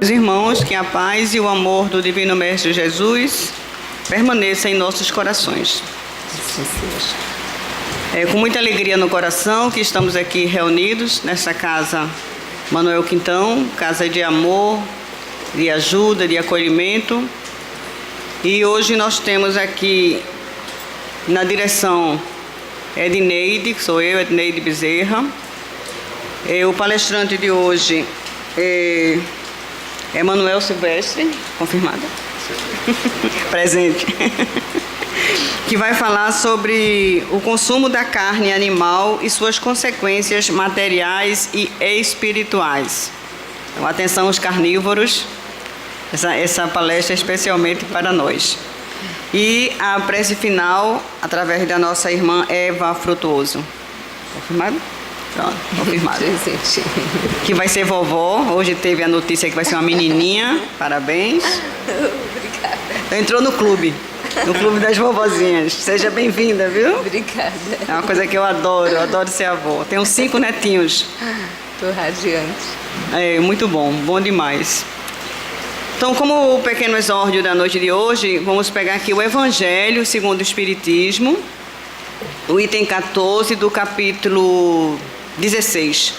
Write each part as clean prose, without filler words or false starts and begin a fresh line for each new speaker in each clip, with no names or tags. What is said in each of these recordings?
Meus irmãos, que a paz e o amor do Divino Mestre Jesus permaneça em nossos corações. É com muita alegria no coração que estamos aqui reunidos nessa casa Manuel Quintão, casa de amor, de ajuda, de acolhimento. E hoje nós temos aqui na direção Edneide, que sou eu, Edneide Bezerra. O palestrante de hoje é Manuel Silvestre, confirmada? Presente. Que vai falar sobre o consumo da carne animal e suas consequências materiais e espirituais. Então, atenção aos carnívoros, essa palestra é especialmente para nós. E a prece final, através da nossa irmã Eva Frutuoso. Confirmado? Pronto, confirmado. Que vai ser vovó. Hoje teve a notícia que vai ser uma menininha. Parabéns.
Obrigada.
Entrou no clube das vovozinhas. Seja bem-vinda, viu?
Obrigada.
É uma coisa que eu adoro ser avó. Tenho 5 netinhos.
Estou radiante.
Muito bom demais. Então, como o pequeno exórdio da noite de hoje, vamos pegar aqui o Evangelho segundo o Espiritismo, o item 14 do capítulo 16,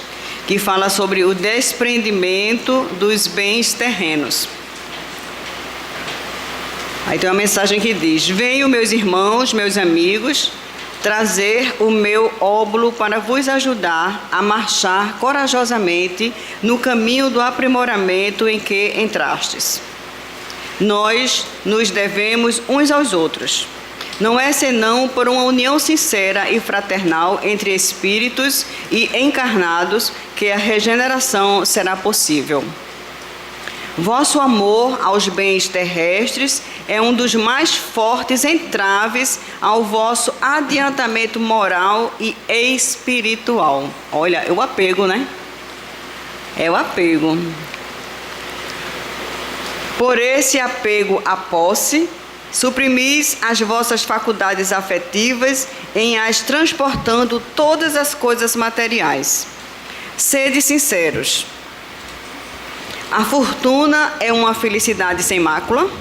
que fala sobre o desprendimento dos bens terrenos. Aí tem uma mensagem que diz: venho, meus irmãos, meus amigos, trazer o meu óbolo para vos ajudar a marchar corajosamente no caminho do aprimoramento em que entrastes. Nós nos devemos uns aos outros. Não é senão por uma união sincera e fraternal entre espíritos e encarnados que a regeneração será possível. Vosso amor aos bens terrestres é um dos mais fortes entraves ao vosso adiantamento moral e espiritual. Olha, é o apego, né? É o apego. Por esse apego à posse, suprimis as vossas faculdades afetivas em as transportando todas as coisas materiais. Sede sinceros. A fortuna é uma felicidade sem mácula?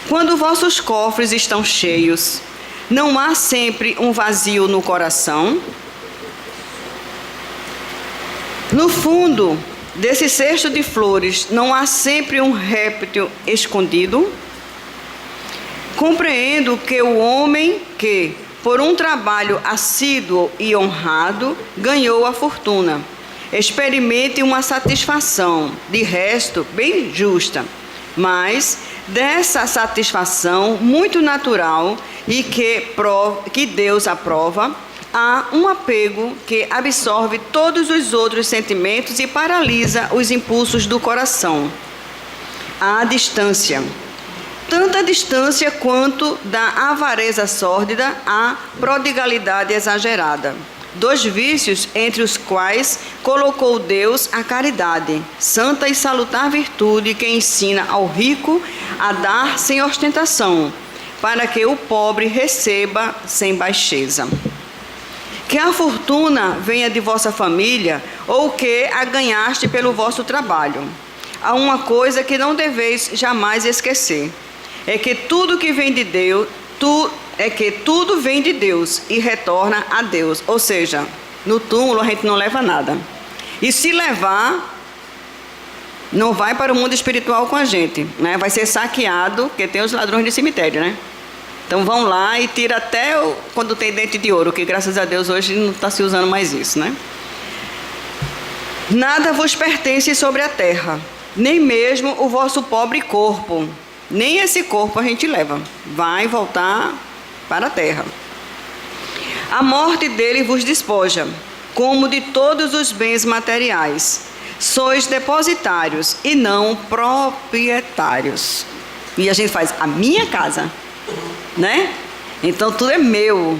Quando vossos cofres estão cheios, não há sempre um vazio no coração? No fundo desse cesto de flores, não há sempre um réptil escondido? Compreendo que o homem que, por um trabalho assíduo e honrado, ganhou a fortuna, experimente uma satisfação, de resto, bem justa, mas dessa satisfação muito natural e que Deus aprova, há um apego que absorve todos os outros sentimentos e paralisa os impulsos do coração. Há distância, tanta distância quanto da avareza sórdida à prodigalidade exagerada. 2 vícios entre os quais colocou Deus a caridade, santa e salutar virtude que ensina ao rico a dar sem ostentação, para que o pobre receba sem baixeza. Que a fortuna venha de vossa família ou que a ganhaste pelo vosso trabalho. Há uma coisa que não deveis jamais esquecer, é que tudo vem de Deus e retorna a Deus. Ou seja, no túmulo a gente não leva nada. E se levar, não vai para o mundo espiritual com a gente, né? Vai ser saqueado, porque tem os ladrões de cemitério, né? Então vão lá e tira até quando tem dente de ouro, que graças a Deus hoje não está se usando mais isso, né? Nada vos pertence sobre a terra, nem mesmo o vosso pobre corpo. Nem esse corpo a gente leva, vai voltar para a terra. A morte dele vos despoja, como de todos os bens materiais. Sois depositários e não proprietários. E a gente faz a minha casa, né? Então tudo é meu.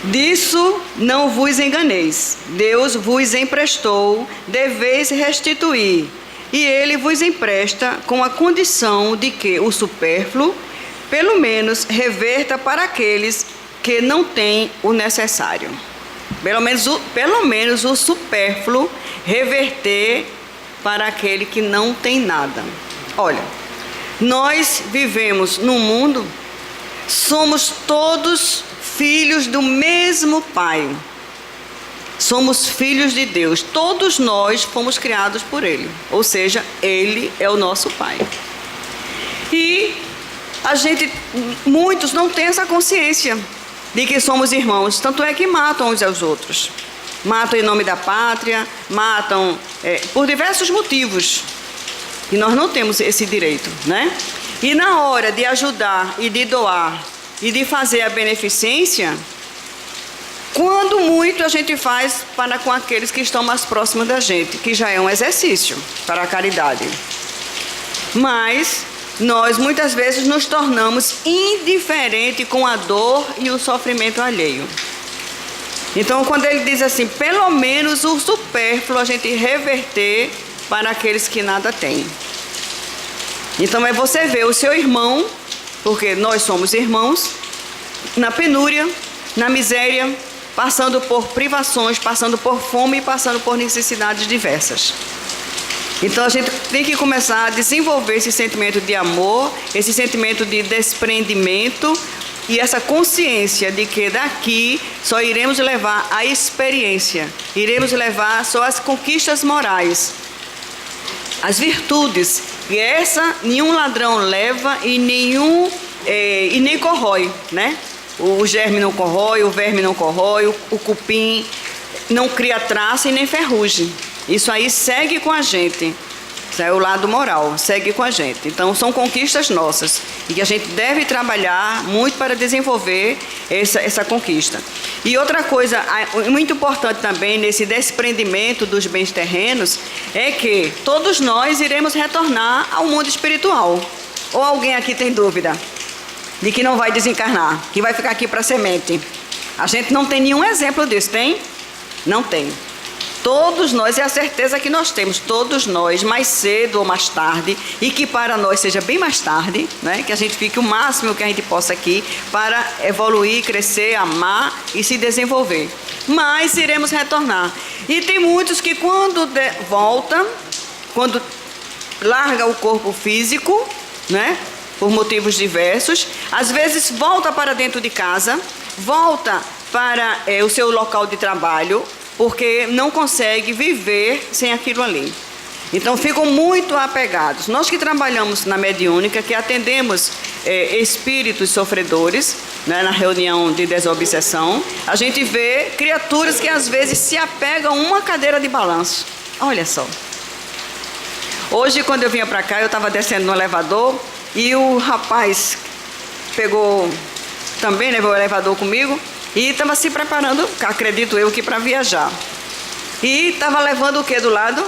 Disso não vos enganeis. Deus vos emprestou, deveis restituir. E ele vos empresta com a condição de que o supérfluo, pelo menos, reverta para aqueles que não têm o necessário. Pelo menos o supérfluo reverter para aquele que não tem nada. Olha, nós vivemos num mundo, somos todos filhos do mesmo Pai. Somos filhos de Deus. Todos nós fomos criados por Ele. Ou seja, Ele é o nosso Pai. E muitos não têm essa consciência de que somos irmãos. Tanto é que matam uns aos outros. Matam em nome da pátria, matam por diversos motivos. E nós não temos esse direito, né? E na hora de ajudar e de doar e de fazer a beneficência, quando muito a gente faz para com aqueles que estão mais próximos da gente, que já é um exercício para a caridade. Mas nós muitas vezes nos tornamos indiferentes com a dor e o sofrimento alheio. Então, quando ele diz assim, pelo menos o supérfluo a gente reverter para aqueles que nada têm. Então é você ver o seu irmão, porque nós somos irmãos, na penúria, na miséria, passando por privações, passando por fome e passando por necessidades diversas. Então a gente tem que começar a desenvolver esse sentimento de amor, esse sentimento de desprendimento e essa consciência de que daqui só iremos levar a experiência, iremos levar só as conquistas morais, as virtudes, e essa nenhum ladrão leva e nem corrói, né? O germe não corrói, o verme não corrói, o cupim não cria traça e nem ferrugem. Isso aí segue com a gente. Isso é o lado moral, segue com a gente. Então são conquistas nossas e que a gente deve trabalhar muito para desenvolver essa conquista. E outra coisa muito importante também nesse desprendimento dos bens terrenos é que todos nós iremos retornar ao mundo espiritual. Ou alguém aqui tem dúvida de que não vai desencarnar, que vai ficar aqui para semente? A gente não tem nenhum exemplo disso, tem? Não tem. Todos nós, é a certeza que nós temos, todos nós, mais cedo ou mais tarde, e que para nós seja bem mais tarde, né? Que a gente fique o máximo que a gente possa aqui para evoluir, crescer, amar e se desenvolver. Mas iremos retornar. E tem muitos que quando volta, quando larga o corpo físico, né? Por motivos diversos, às vezes volta para dentro de casa, volta para o seu local de trabalho, porque não consegue viver sem aquilo ali. Então ficam muito apegados. Nós que trabalhamos na mediúnica, que atendemos espíritos sofredores, né, na reunião de desobsessão, a gente vê criaturas que às vezes se apegam a uma cadeira de balanço. Olha só. Hoje, quando eu vinha para cá, eu estava descendo no elevador e o rapaz pegou também, levou o elevador comigo, e estava se preparando, acredito eu, que para viajar. E estava levando o que do lado?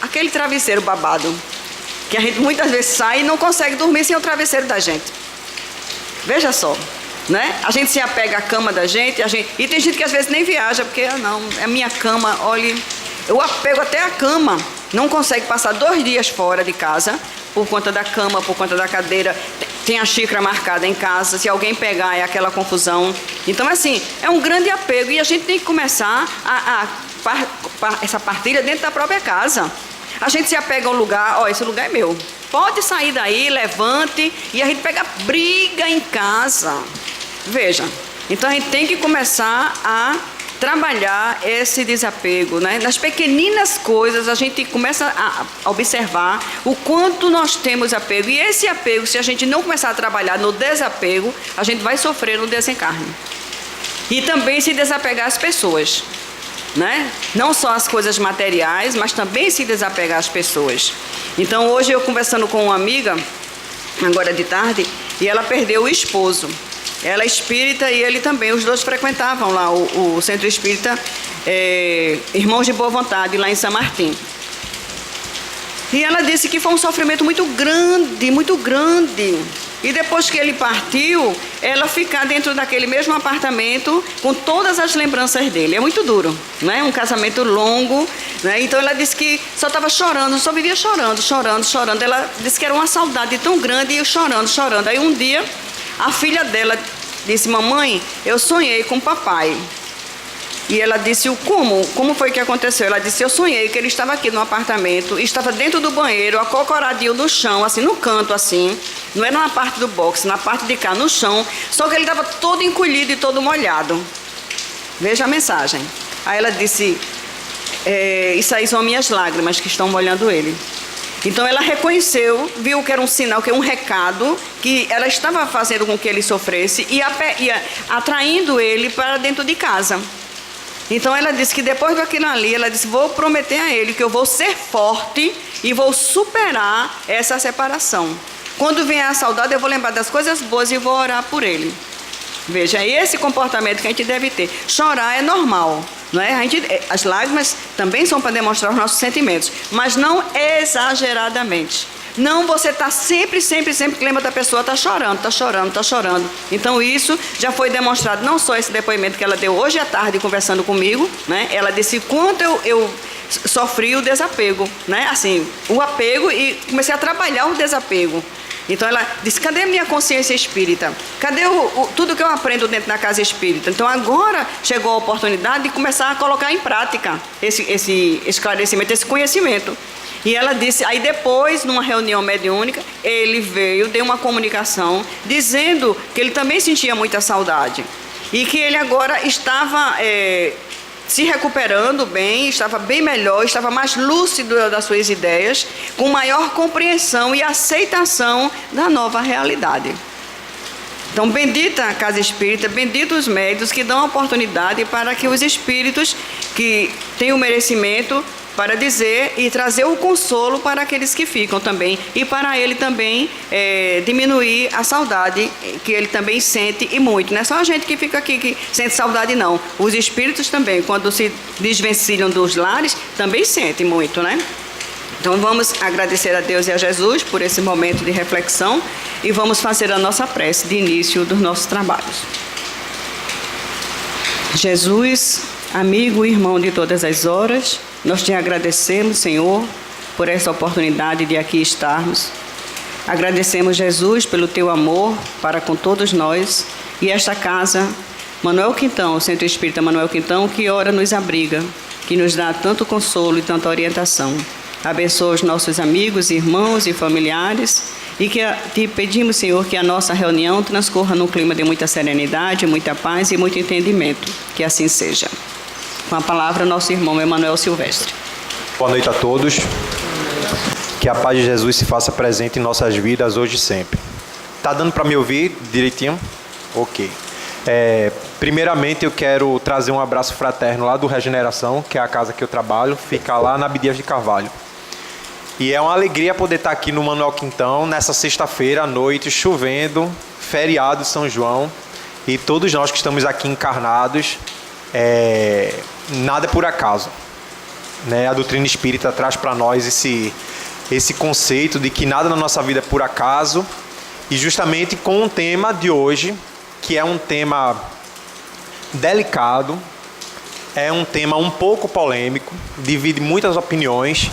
Aquele travesseiro babado. Que a gente muitas vezes sai e não consegue dormir sem o travesseiro da gente. Veja só, né? A gente se apega à cama da gente, e tem gente que às vezes nem viaja, porque, não, é minha cama, olha, eu apego até a cama. Não consegue passar 2 dias fora de casa, por conta da cama, por conta da cadeira. Tem a xícara marcada em casa, se alguém pegar é aquela confusão. Então, assim, é um grande apego e a gente tem que começar essa partilha dentro da própria casa. A gente se apega a um lugar, esse lugar é meu. Pode sair daí, levante, e a gente pega briga em casa. Veja, então a gente tem que começar a trabalhar esse desapego, né? Nas pequeninas coisas a gente começa a observar o quanto nós temos apego, e esse apego, se a gente não começar a trabalhar no desapego, a gente vai sofrer no desencarne. E também se desapegar às pessoas, né? Não só as coisas materiais, mas também se desapegar às pessoas. Então hoje eu conversando com uma amiga, agora de tarde, e ela perdeu o esposo. Ela é espírita e ele também, os dois frequentavam lá o centro espírita Irmãos de Boa Vontade, lá em São Martim. E ela disse que foi um sofrimento muito grande, muito grande. E depois que ele partiu, ela ficar dentro daquele mesmo apartamento com todas as lembranças dele. É muito duro, né? Um casamento longo, né? Então ela disse que só estava chorando, só vivia chorando, chorando, chorando. Ela disse que era uma saudade tão grande e chorando, chorando. Aí um dia a filha dela disse: mamãe, eu sonhei com o papai. E ela disse, como foi que aconteceu? Ela disse, eu sonhei que ele estava aqui no apartamento, estava dentro do banheiro, acocoradinho no chão, assim, no canto, assim. Não era na parte do box, na parte de cá, no chão. Só que ele estava todo encolhido e todo molhado. Veja a mensagem. Aí ela disse, isso aí são minhas lágrimas que estão molhando ele. Então ela reconheceu, viu que era um sinal, que era um recado, que ela estava fazendo com que ele sofresse e atraindo ele para dentro de casa. Então ela disse que depois daquilo ali, ela disse, vou prometer a ele que eu vou ser forte e vou superar essa separação. Quando vier a saudade, eu vou lembrar das coisas boas e vou orar por ele. Veja, é esse comportamento que a gente deve ter. Chorar é normal, não é? As lágrimas também são para demonstrar os nossos sentimentos, mas não exageradamente. Não você está sempre que lembra da pessoa, está chorando. Então isso já foi demonstrado, não só esse depoimento que ela deu hoje à tarde conversando comigo, né? Ela disse quanto eu sofri o desapego, né? Assim, o apego, e comecei a trabalhar o desapego. Então ela disse, cadê a minha consciência espírita? Cadê tudo que eu aprendo dentro da casa espírita? Então agora chegou a oportunidade de começar a colocar em prática esse esclarecimento, esse conhecimento. E ela disse, aí depois, numa reunião mediúnica, ele veio, deu uma comunicação, dizendo que ele também sentia muita saudade. E que ele agora estava se recuperando bem, estava bem melhor, estava mais lúcido das suas ideias, com maior compreensão e aceitação da nova realidade. Então, bendita a casa espírita, benditos os médiuns que dão a oportunidade para que os espíritos que têm o merecimento para dizer e trazer o consolo para aqueles que ficam também, e para ele também diminuir a saudade que ele também sente, e muito. Não é só a gente que fica aqui que sente saudade, não. Os espíritos também, quando se desvencilham dos lares, também sentem muito, né? Então vamos agradecer a Deus e a Jesus por esse momento de reflexão e vamos fazer a nossa prece de início dos nossos trabalhos. Jesus, amigo e irmão de todas as horas, nós te agradecemos, Senhor, por essa oportunidade de aqui estarmos. Agradecemos, Jesus, pelo teu amor para com todos nós e esta casa, Manuel Quintão, o Centro Espírita Manuel Quintão, que ora nos abriga, que nos dá tanto consolo e tanta orientação. Abençoa os nossos amigos, irmãos e familiares e que te pedimos, Senhor, que a nossa reunião transcorra num clima de muita serenidade, muita paz e muito entendimento. Que assim seja. Com a palavra, nosso irmão Emanuel Silvestre.
Boa noite a todos. Que a paz de Jesus se faça presente em nossas vidas hoje e sempre. Tá dando para me ouvir direitinho? Ok. Primeiramente, eu quero trazer um abraço fraterno lá do Regeneração, que é a casa que eu trabalho, fica lá na Abdias de Carvalho. E é uma alegria poder estar aqui no Manuel Quintão, nessa sexta-feira à noite, chovendo, feriado de São João, e todos nós que estamos aqui encarnados, nada é por acaso, né? A doutrina espírita traz para nós esse conceito de que nada na nossa vida é por acaso, e justamente com o tema de hoje, que é um tema delicado, é um tema um pouco polêmico, divide muitas opiniões,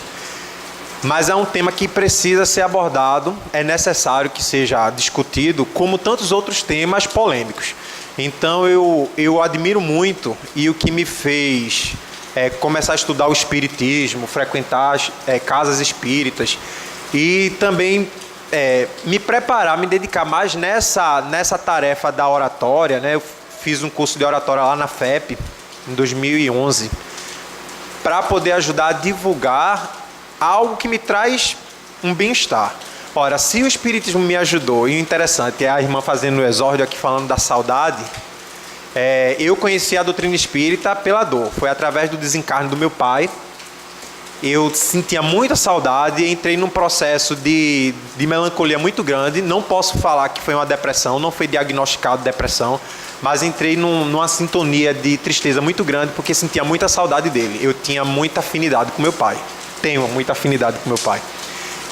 mas é um tema que precisa ser abordado, é necessário que seja discutido, como tantos outros temas polêmicos. Então eu admiro muito, e o que me fez começar a estudar o espiritismo, frequentar casas espíritas e também me preparar, me dedicar mais nessa tarefa da oratória, né? Eu fiz um curso de oratória lá na FEP em 2011 para poder ajudar a divulgar algo que me traz um bem-estar. Ora, se o espiritismo me ajudou, e o interessante é a irmã fazendo o exórdio aqui falando da saudade, eu conheci a doutrina espírita pela dor, foi através do desencarne do meu pai. Eu sentia muita saudade e entrei num processo de melancolia muito grande. Não posso falar que foi uma depressão, não foi diagnosticado depressão, mas entrei numa sintonia de tristeza muito grande porque sentia muita saudade dele. Eu tinha muita afinidade com meu pai, tenho muita afinidade com meu pai.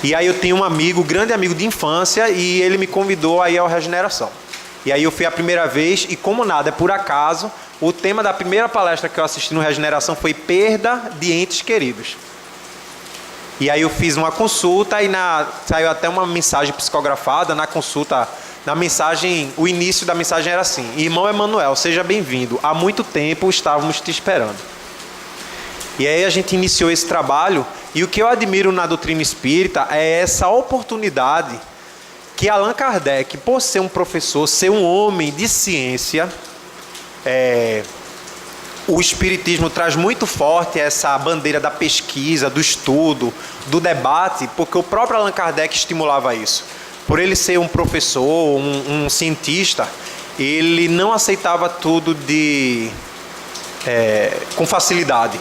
E aí eu tenho um amigo, grande amigo de infância, e ele me convidou a ir ao Regeneração. E aí eu fui a primeira vez, e como nada é por acaso, o tema da primeira palestra que eu assisti no Regeneração foi perda de entes queridos. E aí eu fiz uma consulta e saiu até uma mensagem psicografada. Na consulta na mensagem, o início da mensagem era assim: Irmão Emanuel, seja bem-vindo. Há muito tempo estávamos te esperando. E aí a gente iniciou esse trabalho, e o que eu admiro na doutrina espírita é essa oportunidade que Allan Kardec, por ser um professor, ser um homem de ciência, o espiritismo traz muito forte essa bandeira da pesquisa, do estudo, do debate, porque o próprio Allan Kardec estimulava isso. Por ele ser um professor, um cientista, ele não aceitava tudo com facilidade.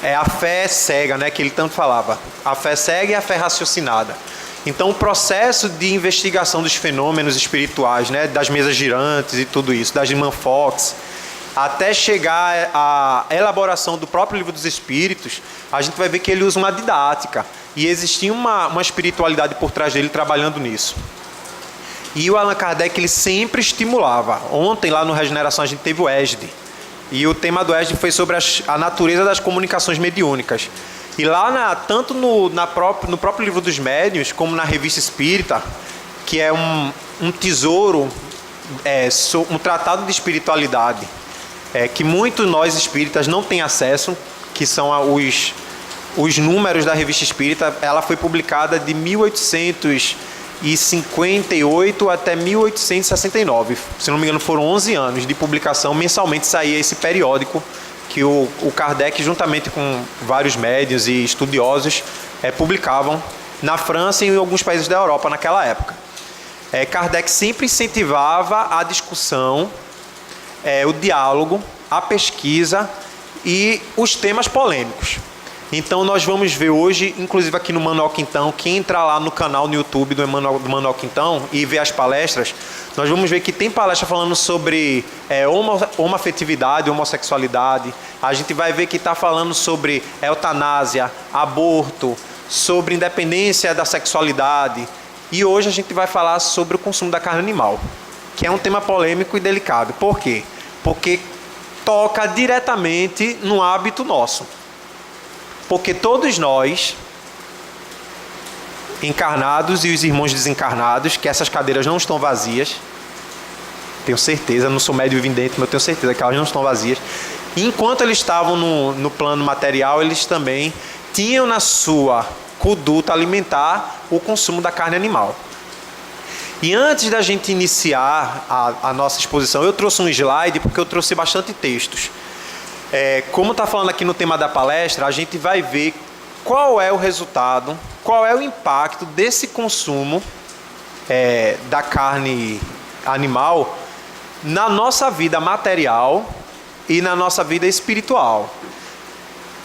É a fé cega, né, que ele tanto falava. A fé cega e a fé raciocinada. Então, o processo de investigação dos fenômenos espirituais, né, das mesas girantes e tudo isso, das irmãs Fox, até chegar à elaboração do próprio Livro dos Espíritos, a gente vai ver que ele usa uma didática. E existia uma espiritualidade por trás dele trabalhando nisso. E o Allan Kardec, ele sempre estimulava. Ontem, lá no Regeneração, a gente teve o ESD. E o tema do ESD foi sobre a natureza das comunicações mediúnicas. E lá, tanto no próprio Livro dos Médiuns, como na Revista Espírita, que é um tesouro, um tratado de espiritualidade, que muitos nós espíritas não têm acesso, que são os números da Revista Espírita. Ela foi publicada de 1858 até 1869. Se não me engano, foram 11 anos de publicação. Mensalmente saía esse periódico que o Kardec, juntamente com vários médiuns e estudiosos, publicavam na França e em alguns países da Europa naquela época. Kardec sempre incentivava a discussão, o diálogo, a pesquisa e os temas polêmicos. Então nós vamos ver hoje, inclusive aqui no Manuel Quintão, quem entrar lá no canal no YouTube do Manuel Quintão e ver as palestras, nós vamos ver que tem palestra falando sobre homoafetividade, homossexualidade. A gente vai ver que está falando sobre eutanásia, aborto, sobre independência da sexualidade. E hoje a gente vai falar sobre o consumo da carne animal, que é um tema polêmico e delicado. Por quê? Porque toca diretamente no hábito nosso. Porque todos nós, encarnados e os irmãos desencarnados, que essas cadeiras não estão vazias, tenho certeza, não sou médium vidente, mas eu tenho certeza que elas não estão vazias. E enquanto eles estavam no plano material, eles também tinham na sua conduta alimentar o consumo da carne animal. E antes da gente iniciar a nossa exposição, eu trouxe um slide porque eu trouxe bastante textos. Como está falando aqui no tema da palestra, a gente vai ver qual é o resultado, qual é o impacto desse consumo da carne animal na nossa vida material e na nossa vida espiritual.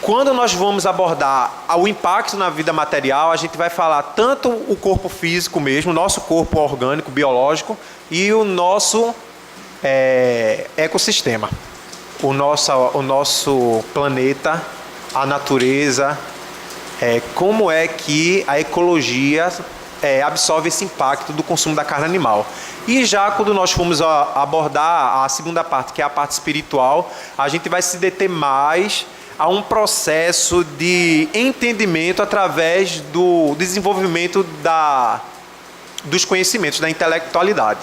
Quando nós vamos abordar o impacto na vida material, a gente vai falar tanto o corpo físico mesmo, o nosso corpo orgânico, biológico, e o nosso ecossistema. O nosso planeta, a natureza, como é que a ecologia absorve esse impacto do consumo da carne animal. E já quando nós formos abordar a segunda parte, que é a parte espiritual, a gente vai se deter mais a um processo de entendimento através do desenvolvimento dos conhecimentos, da intelectualidade.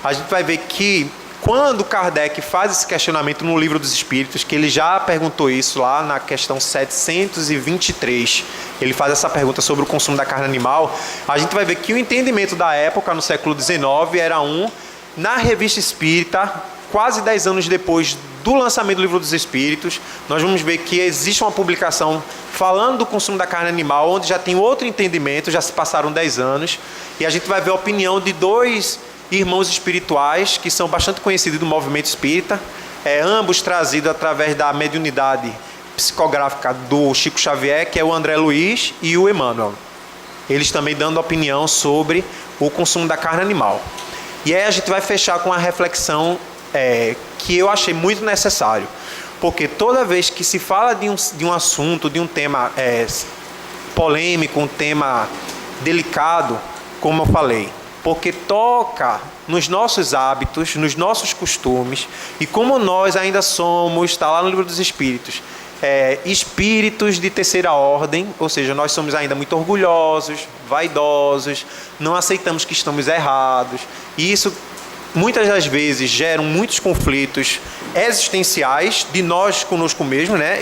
A gente vai ver que quando Kardec faz esse questionamento no Livro dos Espíritos, que ele já perguntou isso lá na questão 723, ele faz essa pergunta sobre o consumo da carne animal, a gente vai ver que o entendimento da época, no século XIX, era na Revista Espírita, quase 10 anos depois do lançamento do Livro dos Espíritos, nós vamos ver que existe uma publicação falando do consumo da carne animal, onde já tem outro entendimento, já se passaram 10 anos, e a gente vai ver a opinião de dois irmãos espirituais que são bastante conhecidos do movimento espírita, ambos trazidos através da mediunidade psicográfica do Chico Xavier, que é o André Luiz e o Emmanuel. Eles também dando opinião sobre o consumo da carne animal. E aí a gente vai fechar com a reflexão que eu achei muito necessário, porque toda vez que se fala de um assunto, de um tema polêmico, um tema delicado, como eu falei, porque toca nos nossos hábitos, nos nossos costumes, e como nós ainda somos, está lá no Livro dos Espíritos, espíritos de terceira ordem, ou seja, nós somos ainda muito orgulhosos, vaidosos, não aceitamos que estamos errados, e isso muitas das vezes geram muitos conflitos existenciais de nós conosco mesmo, né?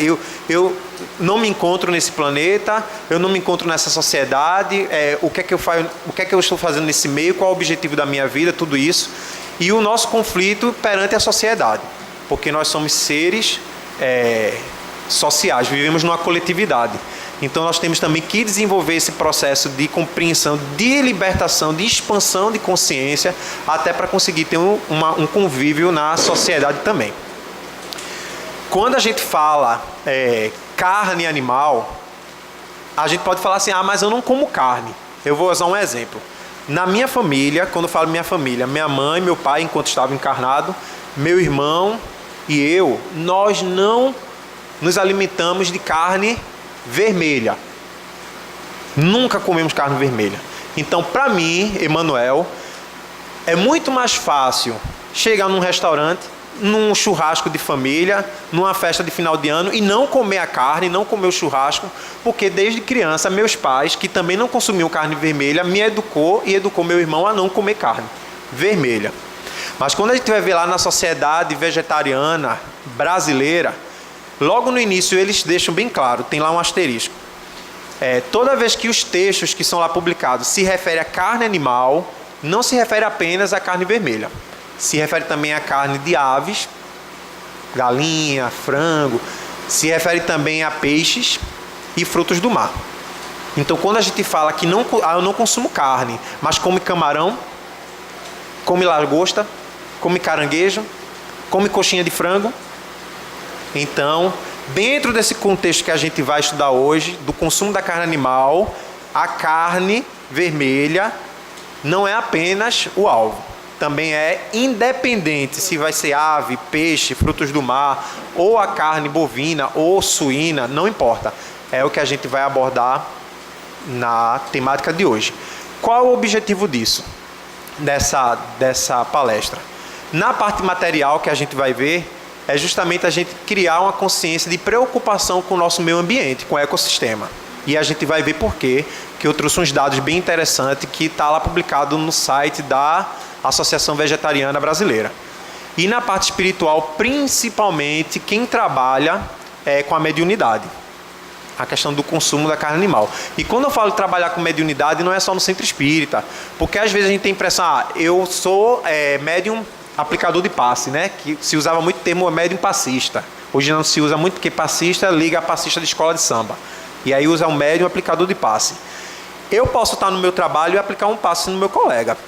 Eu não me encontro nesse planeta, eu não me encontro nessa sociedade, o que é que eu estou fazendo nesse meio, qual é o objetivo da minha vida, tudo isso. E o nosso conflito perante a sociedade, porque nós somos seres sociais, vivemos numa coletividade. Então nós temos também que desenvolver esse processo de compreensão, de libertação, de expansão de consciência, até para conseguir ter um convívio na sociedade também. Quando a gente fala carne animal, a gente pode falar assim, mas eu não como carne. Eu vou usar um exemplo. Na minha família, quando eu falo minha família, minha mãe, meu pai, enquanto estavam encarnados, meu irmão e eu, nós não nos alimentamos de carne vermelha. Nunca comemos carne vermelha. Então, para mim, Emanuel, é muito mais fácil chegar num restaurante, num churrasco de família, numa festa de final de ano e não comer a carne, não comer o churrasco, porque desde criança, meus pais, que também não consumiam carne vermelha, me educou e educou meu irmão a não comer carne vermelha. Mas quando a gente vai ver lá na sociedade vegetariana brasileira, logo no início eles deixam bem claro, tem lá um asterisco. Toda vez que os textos que são lá publicados se referem a carne animal, não se refere apenas à carne vermelha. Se refere também à carne de aves, galinha, frango, se refere também a peixes e frutos do mar. Então quando a gente fala que eu não consumo carne, mas come camarão, come lagosta, come caranguejo, come coxinha de frango, então, dentro desse contexto que a gente vai estudar hoje, do consumo da carne animal, a carne vermelha não é apenas o alvo. Também é independente se vai ser ave, peixe, frutos do mar, ou a carne bovina ou suína, não importa. É o que a gente vai abordar na temática de hoje. Qual é o objetivo disso, dessa palestra? Na parte material que a gente vai ver, é justamente a gente criar uma consciência de preocupação com o nosso meio ambiente, com o ecossistema. E a gente vai ver por quê, que eu trouxe uns dados bem interessantes que está lá publicado no site da Associação Vegetariana Brasileira. E na parte espiritual, principalmente, quem trabalha com a mediunidade, a questão do consumo da carne animal. E quando eu falo de trabalhar com mediunidade, não é só no centro espírita, porque às vezes a gente tem a impressão, eu sou médium aplicador de passe, né? Que se usava muito o termo médium passista. Hoje não se usa muito porque passista liga a passista de escola de samba. E aí usa um médium aplicador de passe. Eu posso estar no meu trabalho e aplicar um passe no meu colega.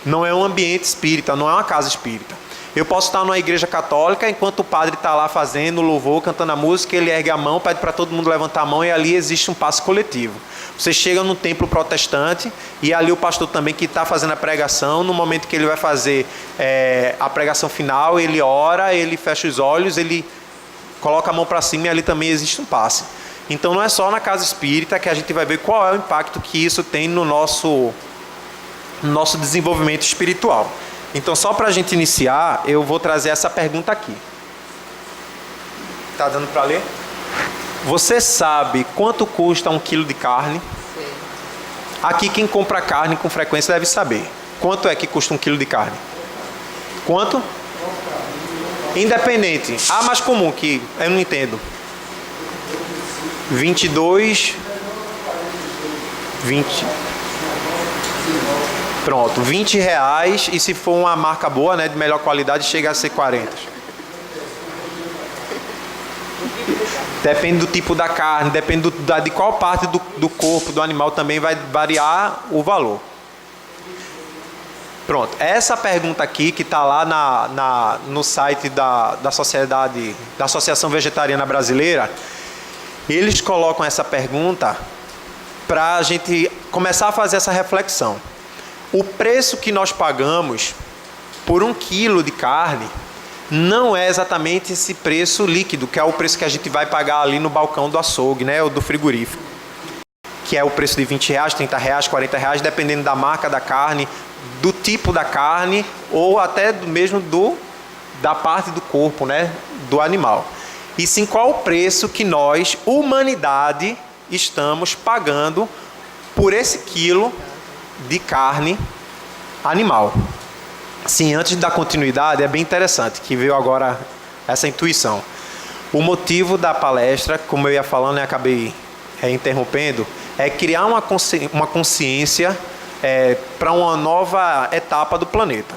Não é um ambiente espírita, não é uma casa espírita. Eu posso estar numa igreja católica, enquanto o padre está lá fazendo louvor, cantando a música, ele ergue a mão, pede para todo mundo levantar a mão e ali existe um passe coletivo. Você chega num templo protestante e ali o pastor também que está fazendo a pregação, no momento que ele vai fazer a pregação final, ele ora, ele fecha os olhos, ele coloca a mão para cima e ali também existe um passe. Então não é só na casa espírita que a gente vai ver qual é o impacto que isso tem no nosso desenvolvimento espiritual. Então só para a gente iniciar, eu vou trazer essa pergunta aqui. Tá dando para ler? Você sabe quanto custa 1 quilo de carne?
Sim.
Aqui quem compra carne com frequência deve saber. Quanto é que custa 1 quilo de carne? Quanto? Independente. A mais comum, que eu não entendo. 22... 20... Pronto, 20 reais, e se for uma marca boa, né, de melhor qualidade, chega a ser 40. Depende do tipo da carne, depende de qual parte do corpo do animal também vai variar o valor. Pronto, essa pergunta aqui, que está lá no site da Sociedade, da Associação Vegetariana Brasileira, eles colocam essa pergunta para a gente começar a fazer essa reflexão. O preço que nós pagamos por 1 quilo de carne não é exatamente esse preço líquido, que é o preço que a gente vai pagar ali no balcão do açougue, né, ou do frigorífico, que é o preço de 20 reais, 30 reais, 40 reais, dependendo da marca da carne, do tipo da carne, ou até mesmo da parte do corpo, né, do animal. E sim, qual o preço que nós, humanidade, estamos pagando por esse quilo de carne animal. Sim, antes de dar continuidade, é bem interessante que veio agora essa intuição. O motivo da palestra, como eu ia falando e acabei interrompendo, é criar uma consciência para uma nova etapa do planeta.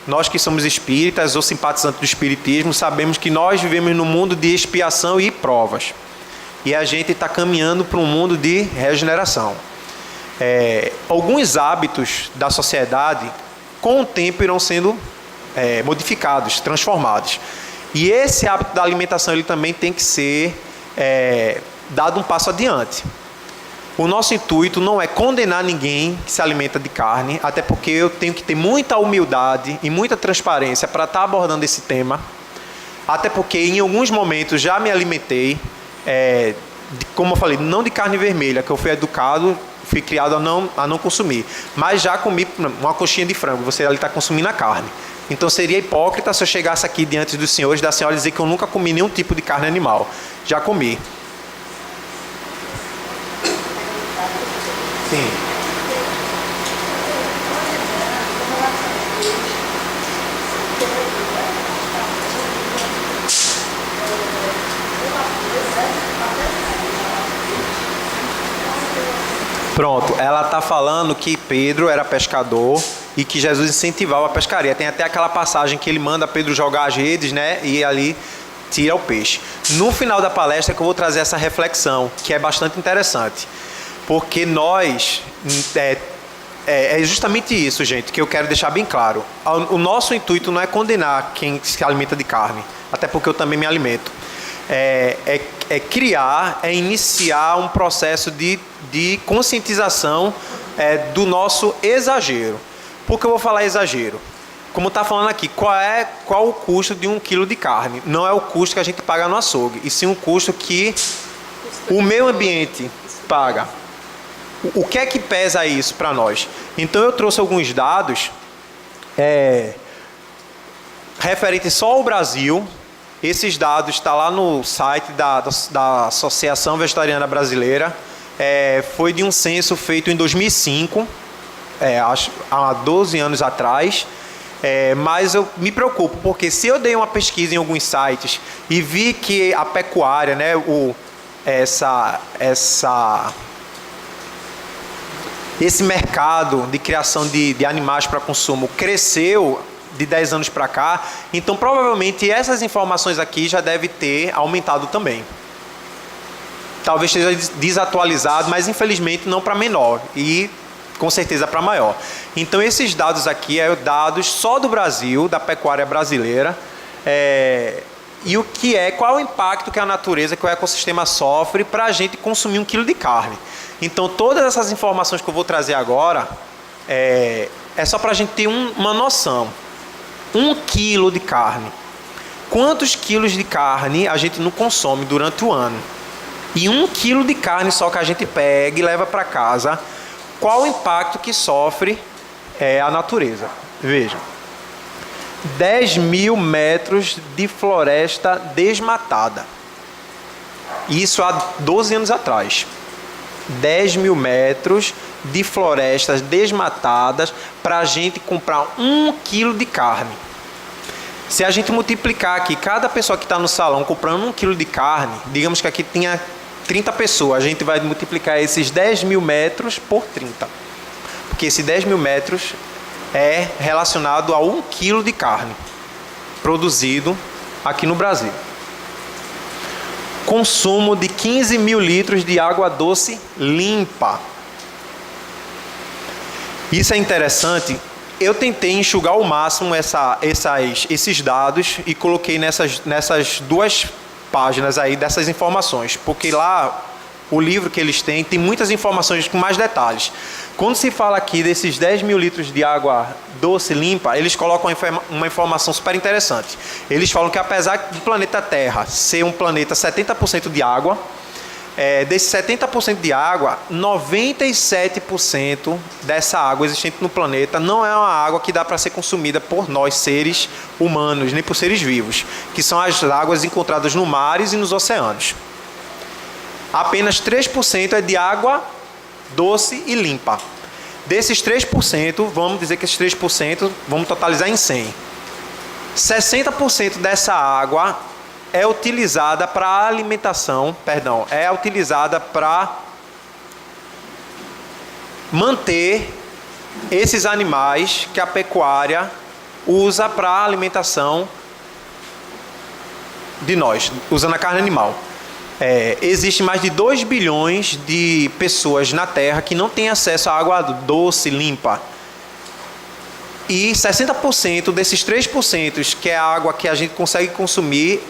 Nós que somos espíritas ou simpatizantes do espiritismo, sabemos que nós vivemos num mundo de expiação e provas. E a gente está caminhando para um mundo de regeneração. Alguns hábitos da sociedade, com o tempo, irão sendo modificados, transformados. E esse hábito da alimentação ele também tem que ser dado um passo adiante. O nosso intuito não é condenar ninguém que se alimenta de carne, até porque eu tenho que ter muita humildade e muita transparência para estar abordando esse tema, até porque em alguns momentos já me alimentei, como eu falei, não de carne vermelha, que eu fui educado, fui criado a não consumir, mas já comi uma coxinha de frango, você ali está consumindo a carne. Então seria hipócrita se eu chegasse aqui diante dos senhores, da senhora, dizer que eu nunca comi nenhum tipo de carne animal. Já comi. Sim. Pronto, ela está falando que Pedro era pescador e que Jesus incentivava a pescaria. Tem até aquela passagem que ele manda Pedro jogar as redes, né? E ali tira o peixe. No final da palestra que eu vou trazer essa reflexão, que é bastante interessante. Porque nós... É justamente isso, gente, que eu quero deixar bem claro. O nosso intuito não é condenar quem se alimenta de carne, até porque eu também me alimento. Criar, iniciar um processo de conscientização do nosso exagero. Por que eu vou falar exagero? Como está falando aqui, qual o custo de 1 quilo de carne? Não é o custo que a gente paga no açougue, e sim um custo que o meio ambiente paga. O que é que pesa isso para nós? Então eu trouxe alguns dados referentes só ao Brasil. Esses dados estão lá no site da Associação Vegetariana Brasileira. Foi de um censo feito em 2005, acho, há 12 anos atrás. Mas eu me preocupo, porque se eu dei uma pesquisa em alguns sites e vi que a pecuária, né, esse mercado de criação de animais para consumo cresceu de 10 anos para cá, então provavelmente essas informações aqui já devem ter aumentado também. Talvez esteja desatualizado, mas infelizmente não para menor e com certeza para maior. Então esses dados aqui são dados só do Brasil, da pecuária brasileira, e qual é o impacto que a natureza, que o ecossistema sofre para a gente consumir 1 quilo de carne. Então todas essas informações que eu vou trazer agora é só para a gente ter uma noção. 1 quilo de carne. Quantos quilos de carne a gente não consome durante o ano? E 1 quilo de carne só que a gente pega e leva para casa, qual o impacto que sofre a natureza? Vejam. 10 mil metros de floresta desmatada. Isso há 12 anos atrás. 10 mil metros de florestas desmatadas para a gente comprar 1 quilo de carne. Se a gente multiplicar aqui, cada pessoa que está no salão comprando 1 quilo de carne, digamos que aqui tinha 30 pessoas, a gente vai multiplicar esses 10 mil metros por 30. Porque esse 10 mil metros é relacionado a 1 quilo de carne produzido aqui no Brasil. Consumo de 15 mil litros de água doce limpa. Isso é interessante. Eu tentei enxugar ao máximo esses dados e coloquei nessas 2 páginas aí dessas informações, porque lá o livro que eles têm tem muitas informações com mais detalhes. Quando se fala aqui desses 10 mil litros de água doce limpa, eles colocam uma informação super interessante. Eles falam que apesar do planeta Terra ser um planeta 70% de água, desse 70% de água, 97% dessa água existente no planeta não é uma água que dá para ser consumida por nós, seres humanos, nem por seres vivos, que são as águas encontradas nos mares e nos oceanos. Apenas 3% é de água doce e limpa. Desses 3%, vamos dizer que esses 3%, vamos totalizar em 100. 60% dessa água é utilizada para alimentação, é utilizada para manter esses animais que a pecuária usa para alimentação de nós, usando a carne animal. Existe mais de 2 bilhões de pessoas na Terra que não têm acesso à água doce, limpa. E 60% desses 3%, que é a água que a gente consegue consumir,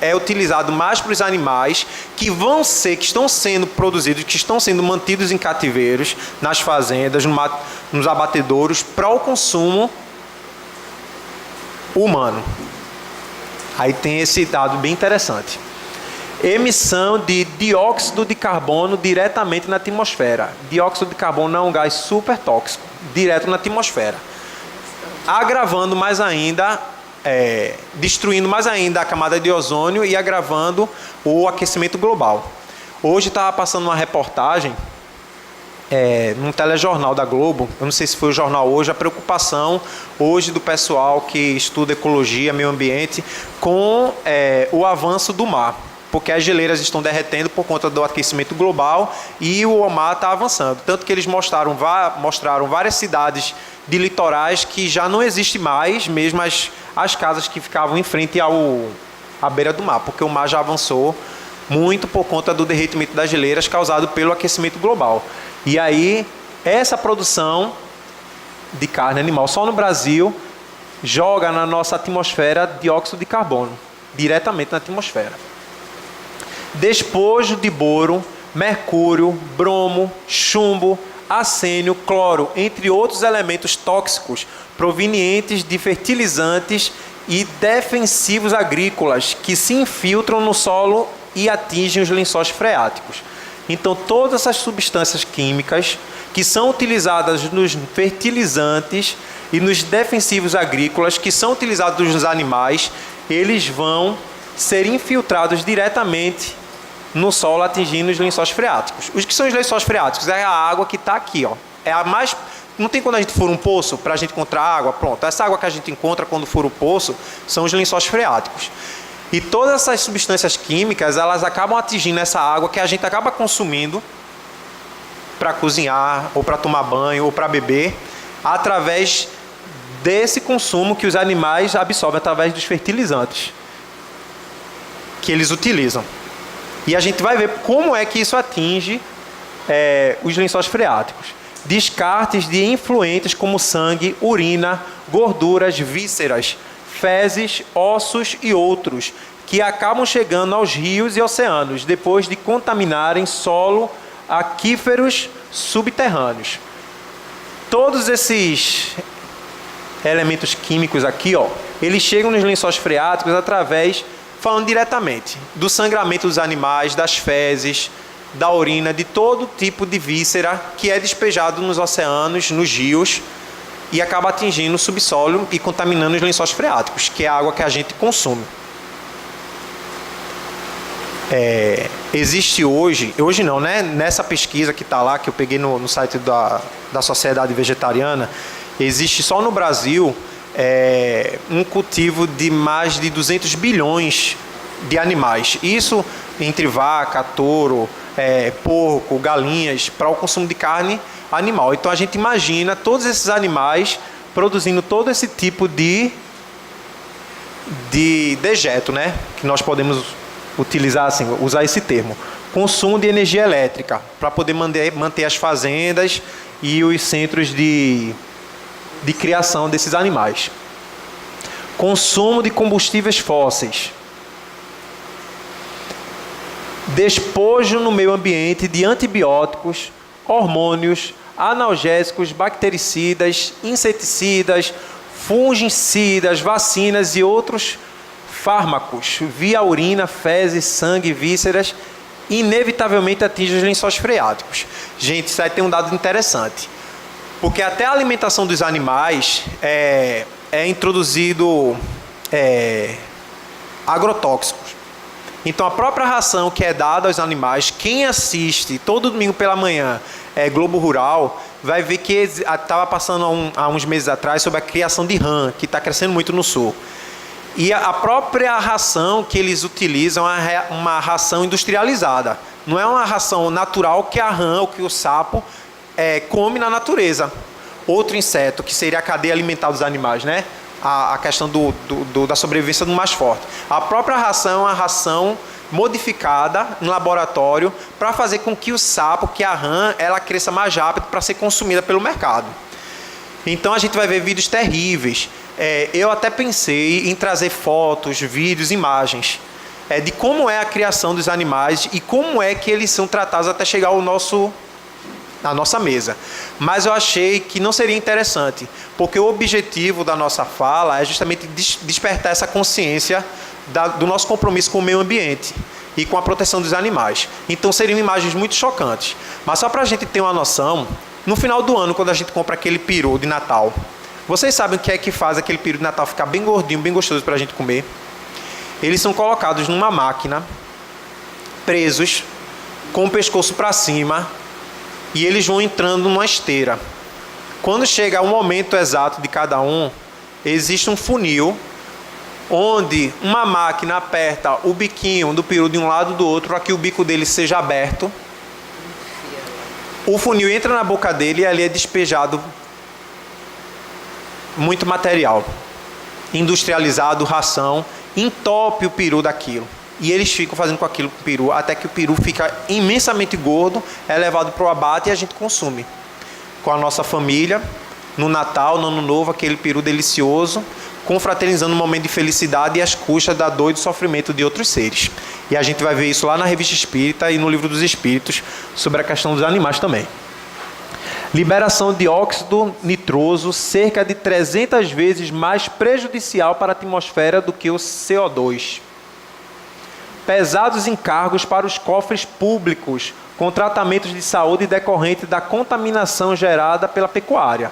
é utilizado mais para os animais que estão sendo produzidos, que estão sendo mantidos em cativeiros, nas fazendas, nos abatedouros, para o consumo humano. Aí tem esse dado bem interessante. Emissão de dióxido de carbono diretamente na atmosfera. Dióxido de carbono é um gás super tóxico, direto na atmosfera. Agravando mais ainda, destruindo mais ainda a camada de ozônio e agravando o aquecimento global. Hoje estava passando uma reportagem num telejornal da Globo, eu não sei se foi o jornal Hoje, a preocupação hoje do pessoal que estuda ecologia, meio ambiente, com o avanço do mar, porque as geleiras estão derretendo por conta do aquecimento global e o mar está avançando. Tanto que eles mostraram várias cidades de litorais que já não existe mais, mesmo as casas que ficavam em frente à beira do mar, porque o mar já avançou muito por conta do derretimento das geleiras causado pelo aquecimento global. E aí, essa produção de carne animal só no Brasil joga na nossa atmosfera dióxido de carbono, diretamente na atmosfera. Despojo de boro, mercúrio, bromo, chumbo, arsênio, cloro, entre outros elementos tóxicos provenientes de fertilizantes e defensivos agrícolas que se infiltram no solo e atingem os lençóis freáticos. Então, todas essas substâncias químicas que são utilizadas nos fertilizantes e nos defensivos agrícolas que são utilizados nos animais, eles vão ser infiltrados diretamente no solo, atingindo os lençóis freáticos. Os que são os lençóis freáticos? É a água que está aqui, ó. É a mais... Não tem quando a gente fura um poço para a gente encontrar água? Pronto, essa água que a gente encontra quando fura o poço são os lençóis freáticos. E todas essas substâncias químicas, elas acabam atingindo essa água que a gente acaba consumindo para cozinhar, ou para tomar banho, ou para beber, através desse consumo que os animais absorvem através dos fertilizantes que eles utilizam. E a gente vai ver como é que isso atinge os lençóis freáticos. Descartes de influentes como sangue, urina, gorduras, vísceras, fezes, ossos e outros, que acabam chegando aos rios e oceanos, depois de contaminarem solo aquíferos subterrâneos. Todos esses elementos químicos aqui, ó, eles chegam nos lençóis freáticos através, falando diretamente, do sangramento dos animais, das fezes, da urina, de todo tipo de víscera que é despejado nos oceanos, nos rios, e acaba atingindo o subsolo e contaminando os lençóis freáticos, que é a água que a gente consome. Existe hoje não, né? Nessa pesquisa que está lá, que eu peguei no site da Sociedade Vegetariana, existe só no Brasil um cultivo de mais de 200 bilhões de animais. Isso entre vaca, touro, porco, galinhas, para o consumo de carne animal. Então a gente imagina todos esses animais produzindo todo esse tipo de dejeto, né? Que nós podemos utilizar assim, usar esse termo. Consumo de energia elétrica para poder manter as fazendas e os centros de criação desses animais. Consumo de combustíveis fósseis. Despojo no meio ambiente de antibióticos, hormônios, analgésicos, bactericidas, inseticidas, fungicidas, vacinas e outros fármacos via urina, fezes, sangue, vísceras, inevitavelmente atinge os lençóis freáticos. Gente, isso aí tem um dado interessante, porque até a alimentação dos animais é introduzido agrotóxicos. Então a própria ração que é dada aos animais, quem assiste todo domingo pela manhã Globo Rural, vai ver que estava passando há uns meses atrás sobre a criação de rã, que está crescendo muito no sul. E a própria ração que eles utilizam é uma ração industrializada. Não é uma ração natural que a rã ou que o sapo come na natureza. Outro inseto, que seria a cadeia alimentar dos animais, né? A questão da sobrevivência do mais forte. A própria ração é uma ração modificada em laboratório para fazer com que o sapo, que a rã, ela cresça mais rápido para ser consumida pelo mercado. Então a gente vai ver vídeos terríveis. Eu até pensei em trazer fotos, vídeos, imagens de como é a criação dos animais e como é que eles são tratados até chegar à nossa mesa. Mas eu achei que não seria interessante, porque o objetivo da nossa fala é justamente despertar essa consciência do nosso compromisso com o meio ambiente e com a proteção dos animais. Então seriam imagens muito chocantes. Mas só para a gente ter uma noção, no final do ano, quando a gente compra aquele peru de Natal, vocês sabem o que é que faz aquele peru de Natal ficar bem gordinho, bem gostoso para a gente comer? Eles são colocados numa máquina, presos, com o pescoço para cima, e eles vão entrando numa esteira. Quando chega o momento exato de cada um, existe um funil, onde uma máquina aperta o biquinho do peru de um lado do outro para que o bico dele seja aberto. O funil entra na boca dele e ali é despejado muito material industrializado, ração, entope o peru daquilo. E eles ficam fazendo com aquilo o peru, até que o peru fica imensamente gordo, é levado para o abate e a gente consome. Com a nossa família, no Natal, no Ano Novo, aquele peru delicioso, confraternizando um momento de felicidade e às custas da dor e do sofrimento de outros seres. E a gente vai ver isso lá na Revista Espírita e no Livro dos Espíritos, sobre a questão dos animais também. Liberação de óxido nitroso cerca de 300 vezes mais prejudicial para a atmosfera do que o CO2. Pesados encargos para os cofres públicos com tratamentos de saúde decorrente da contaminação gerada pela pecuária.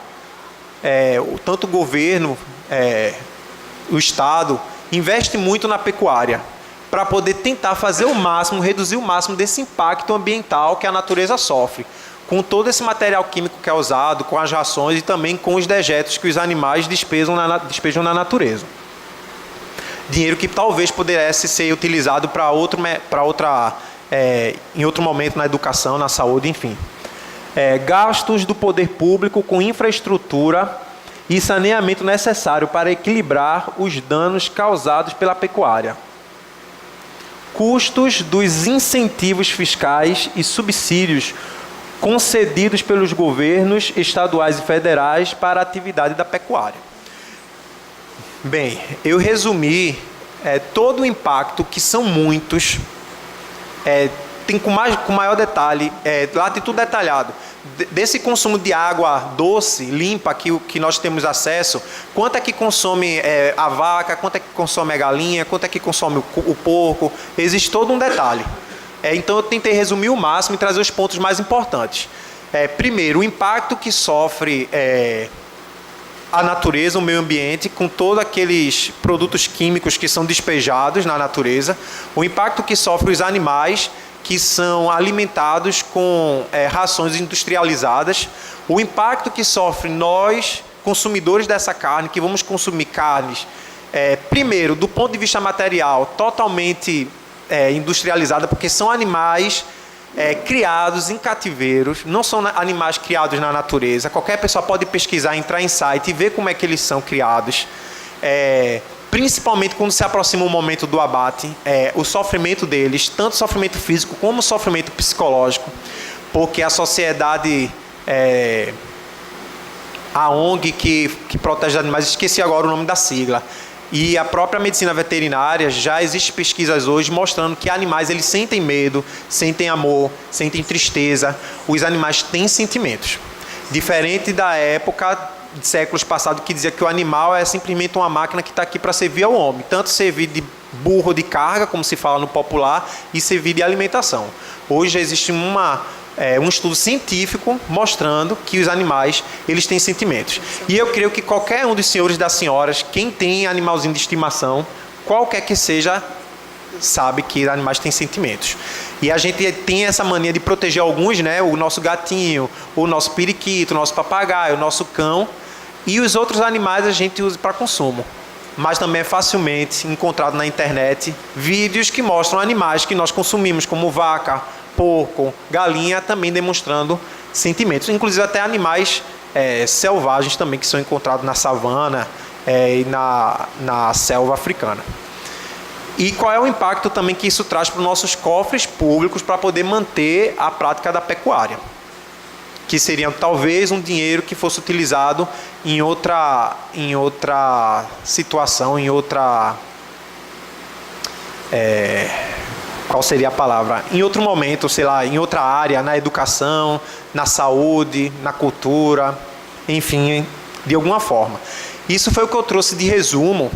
Tanto o governo, o Estado, investe muito na pecuária para poder tentar fazer o máximo, reduzir o máximo desse impacto ambiental que a natureza sofre, com todo esse material químico que é usado, com as rações e também com os dejetos que os animais despejam na natureza. Dinheiro que talvez pudesse ser utilizado em outro momento na educação, na saúde, enfim. Gastos do poder público com infraestrutura e saneamento necessário para equilibrar os danos causados pela pecuária. Custos dos incentivos fiscais e subsídios concedidos pelos governos estaduais e federais para a atividade da pecuária. Bem, eu resumi todo o impacto, que são muitos, tem com maior detalhe, lá tem tudo detalhado, desse consumo de água doce, limpa, que nós temos acesso, quanto é que consome a vaca, quanto é que consome a galinha, quanto é que consome o porco, existe todo um detalhe. Então eu tentei resumir o máximo e trazer os pontos mais importantes. Primeiro, o impacto que sofre a natureza, o meio ambiente, com todos aqueles produtos químicos que são despejados na natureza, o impacto que sofrem os animais que são alimentados com rações industrializadas, o impacto que sofrem nós, consumidores dessa carne, que vamos consumir carnes, primeiro, do ponto de vista material, totalmente industrializada, porque são animais criados em cativeiros, não são animais criados na natureza. Qualquer pessoa pode pesquisar, entrar em site e ver como é que eles são criados. Principalmente quando se aproxima o momento do abate, o sofrimento deles, tanto sofrimento físico como sofrimento psicológico, porque a sociedade, a ONG que protege os animais, esqueci agora o nome da sigla, e a própria medicina veterinária, já existem pesquisas hoje mostrando que animais eles sentem medo, sentem amor, sentem tristeza. Os animais têm sentimentos. Diferente da época de séculos passados que dizia que o animal é simplesmente uma máquina que está aqui para servir ao homem. Tanto servir de burro de carga, como se fala no popular, e servir de alimentação. Hoje já existe um estudo científico mostrando que os animais eles têm sentimentos. E eu creio que qualquer um dos senhores e das senhoras, quem tem animalzinho de estimação, qualquer que seja, sabe que animais têm sentimentos. E a gente tem essa mania de proteger alguns, né? O nosso gatinho, o nosso periquito, o nosso papagaio, o nosso cão. E os outros animais a gente usa para consumo. Mas também é facilmente encontrado na internet vídeos que mostram animais que nós consumimos, como vaca, porco, galinha, também demonstrando sentimentos. Inclusive até animais selvagens também que são encontrados na savana e na selva africana. E qual é o impacto também que isso traz para os nossos cofres públicos para poder manter a prática da pecuária? Que seria talvez um dinheiro que fosse utilizado em outra situação, em outra... qual seria a palavra? Em outro momento, sei lá, em outra área, na educação, na saúde, na cultura, enfim, de alguma forma. Isso foi o que eu trouxe de resumo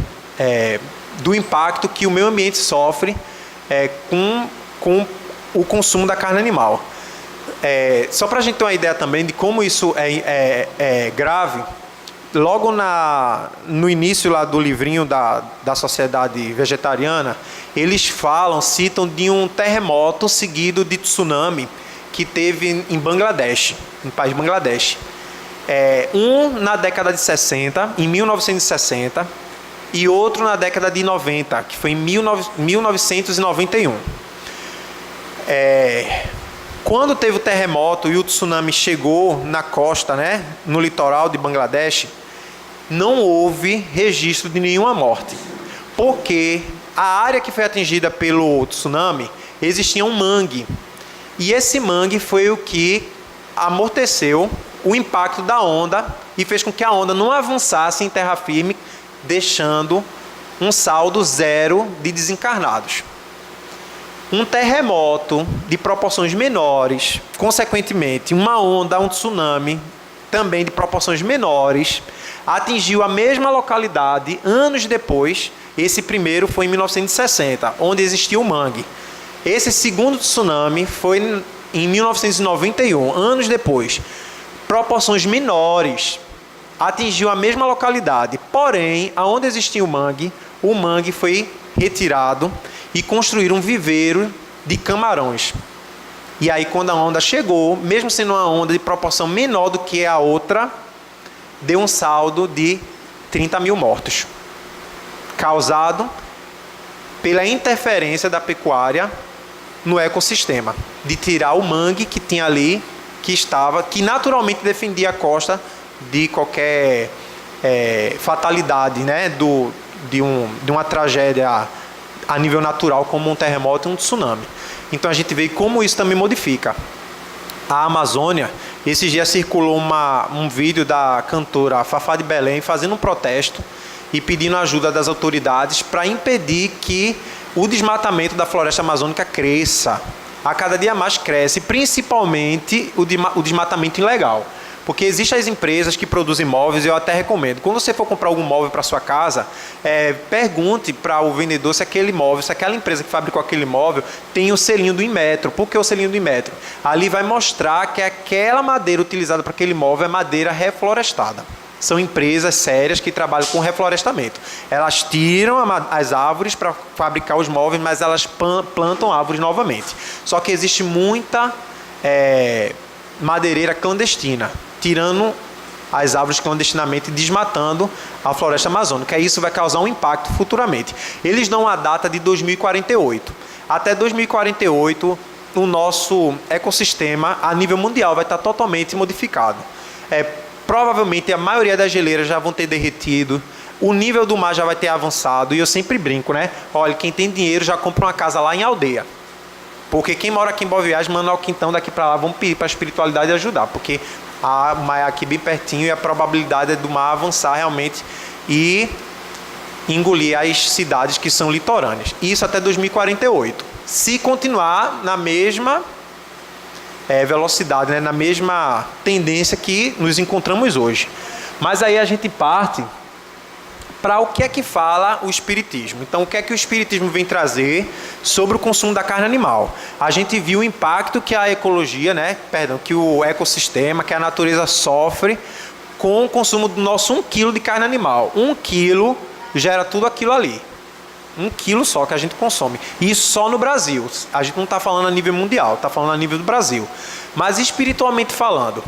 do impacto que o meio ambiente sofre com o consumo da carne animal. Só para a gente ter uma ideia também de como isso é grave, logo no início lá do livrinho da Sociedade Vegetariana, eles citam de um terremoto seguido de tsunami que teve em Bangladesh, no país Bangladesh. Na década de 60, em 1960, e outro na década de 90, que foi em 1991. Quando teve o terremoto e o tsunami chegou na costa, né, no litoral de Bangladesh, não houve registro de nenhuma morte, porque a área que foi atingida pelo tsunami existia um mangue, e esse mangue foi o que amorteceu o impacto da onda e fez com que a onda não avançasse em terra firme, deixando um saldo zero de desencarnados. Um terremoto de proporções menores, consequentemente uma onda, um tsunami, também de proporções menores, atingiu a mesma localidade anos depois. Esse primeiro foi em 1960, onde existia o mangue. Esse segundo tsunami foi em 1991, anos depois. Proporções menores, atingiu a mesma localidade, porém, aonde existia o mangue foi retirado e construíram um viveiro de camarões. E aí, quando a onda chegou, mesmo sendo uma onda de proporção menor do que a outra, deu um saldo de 30 mil mortos, causado pela interferência da pecuária no ecossistema, de tirar o mangue que tinha ali, que naturalmente defendia a costa de qualquer fatalidade, né, de uma tragédia a nível natural, como um terremoto e um tsunami. Então a gente vê como isso também modifica. A Amazônia, esses dias circulou um vídeo da cantora Fafá de Belém fazendo um protesto e pedindo ajuda das autoridades para impedir que o desmatamento da floresta amazônica cresça. A cada dia mais cresce, principalmente o desmatamento ilegal. Porque existem as empresas que produzem móveis, eu até recomendo. Quando você for comprar algum móvel para sua casa, pergunte para o vendedor se aquela empresa que fabricou aquele móvel tem o selinho do Inmetro. Por que o selinho do Inmetro? Ali vai mostrar que aquela madeira utilizada para aquele móvel é madeira reflorestada. São empresas sérias que trabalham com reflorestamento. Elas tiram as árvores para fabricar os móveis, mas elas plantam árvores novamente. Só que existe muita madeireira clandestina, tirando as árvores clandestinamente e desmatando a floresta amazônica. E isso vai causar um impacto futuramente. Eles dão a data de 2048. Até 2048, o nosso ecossistema a nível mundial vai estar totalmente modificado. Provavelmente a maioria das geleiras já vão ter derretido, o nível do mar já vai ter avançado, e eu sempre brinco, né? Olha, quem tem dinheiro já compra uma casa lá em aldeia. Porque quem mora aqui em Boa Viagem, manda o quintão daqui para lá, vamos pedir para a espiritualidade ajudar, porque o mar é aqui bem pertinho e a probabilidade é do mar avançar realmente e engolir as cidades que são litorâneas. Isso até 2048. Se continuar na mesma velocidade, né, na mesma tendência que nos encontramos hoje. Mas aí a gente parte para o que é que fala o Espiritismo. Então, o que é que o Espiritismo vem trazer sobre o consumo da carne animal? A gente viu o impacto que a ecologia, que o ecossistema, que a natureza sofre com o consumo do nosso 1 quilo de carne animal. 1 quilo gera tudo aquilo ali. 1 quilo só que a gente consome. Isso só no Brasil. A gente não está falando a nível mundial, está falando a nível do Brasil. Mas espiritualmente falando.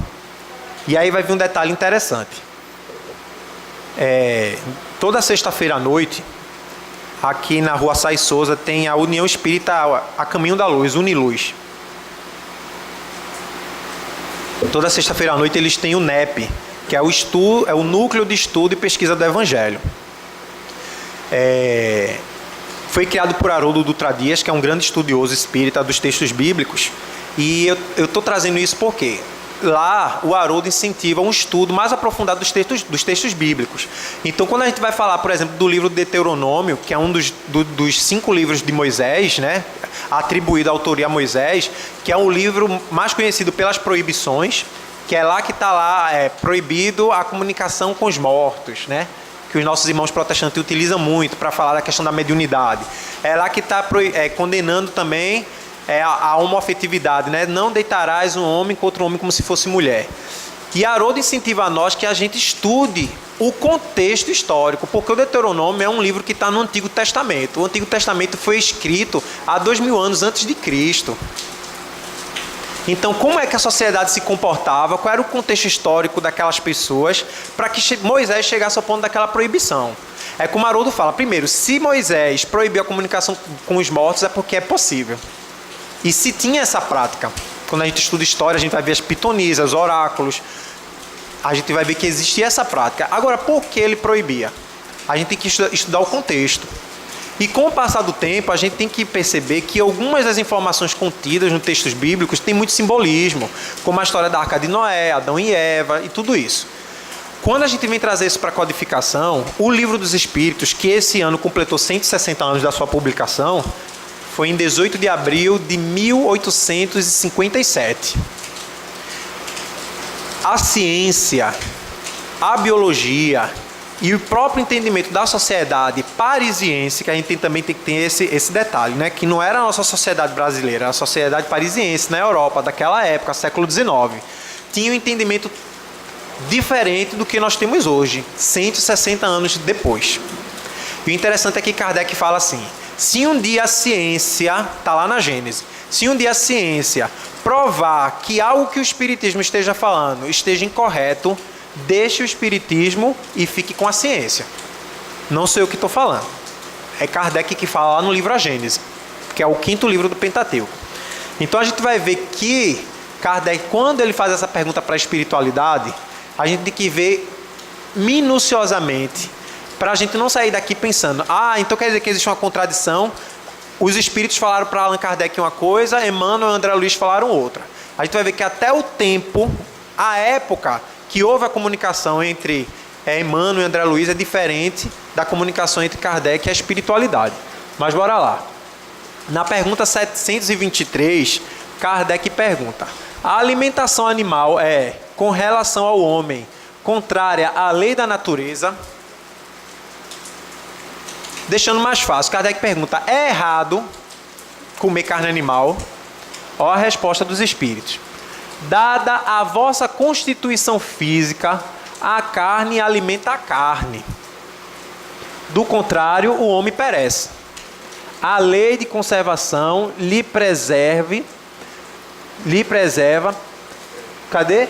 E aí vai vir um detalhe interessante. Toda sexta-feira à noite, aqui na rua Sais Souza, tem a União Espírita a Caminho da Luz, Uniluz. Toda sexta-feira à noite eles têm o NEP, que é o Núcleo de Estudo e Pesquisa do Evangelho. Foi criado por Haroldo Dutra Dias, que é um grande estudioso espírita dos textos bíblicos. E eu estou trazendo isso porque lá o Haroldo incentiva um estudo mais aprofundado dos textos bíblicos. Então, quando a gente vai falar, por exemplo, do livro de Deuteronômio, que é um dos 5 livros de Moisés, né, atribuído à autoria a Moisés, que é o livro mais conhecido pelas proibições, que é lá que está lá proibido a comunicação com os mortos, né? Que os nossos irmãos protestantes utilizam muito para falar da questão da mediunidade. É lá que está condenando também a homoafetividade, né? Não deitarás um homem contra um homem como se fosse mulher. E Haroldo incentiva a nós que a gente estude o contexto histórico, porque o Deuteronômio é um livro que está no Antigo Testamento. O Antigo Testamento foi escrito há 2000 anos antes de Cristo. Então, como é que a sociedade se comportava? Qual era o contexto histórico daquelas pessoas para que Moisés chegasse ao ponto daquela proibição? É como Haroldo fala, primeiro, se Moisés proibiu a comunicação com os mortos é porque é possível. E se tinha essa prática, quando a gente estuda história, a gente vai ver as pitonisas, os oráculos, a gente vai ver que existia essa prática. Agora, por que ele proibia? A gente tem que estudar o contexto. E com o passar do tempo, a gente tem que perceber que algumas das informações contidas nos textos bíblicos têm muito simbolismo, como a história da Arca de Noé, Adão e Eva e tudo isso. Quando a gente vem trazer isso para a codificação, o Livro dos Espíritos, que esse ano completou 160 anos da sua publicação, foi em 18 de abril de 1857. A ciência, a biologia e o próprio entendimento da sociedade parisiense, que a gente também tem que ter esse detalhe, né? Que não era a nossa sociedade brasileira, era a sociedade parisiense na Europa, daquela época, século XIX. Tinha um entendimento diferente do que nós temos hoje, 160 anos depois. E o interessante é que Kardec fala assim, se um dia a ciência, está lá na Gênese, se um dia a ciência provar que algo que o Espiritismo esteja falando esteja incorreto, deixe o Espiritismo e fique com a ciência. Não sou eu que estou falando. É Kardec que fala lá no livro A Gênese, que é o 5º livro do Pentateuco. Então a gente vai ver que Kardec, quando ele faz essa pergunta para a espiritualidade, a gente tem que ver minuciosamente, para a gente não sair daqui pensando, então quer dizer que existe uma contradição, os espíritos falaram para Allan Kardec uma coisa, Emmanuel e André Luiz falaram outra. A gente vai ver que até o tempo, a época que houve a comunicação entre Emmanuel e André Luiz é diferente da comunicação entre Kardec e a espiritualidade. Mas bora lá. Na pergunta 723, Kardec pergunta, a alimentação animal é, com relação ao homem, contrária à lei da natureza? Deixando mais fácil, Kardec pergunta, é errado comer carne animal? Olha a resposta dos espíritos. Dada a vossa constituição física, a carne alimenta a carne. Do contrário, o homem perece. A lei de conservação lhe preserva. Cadê?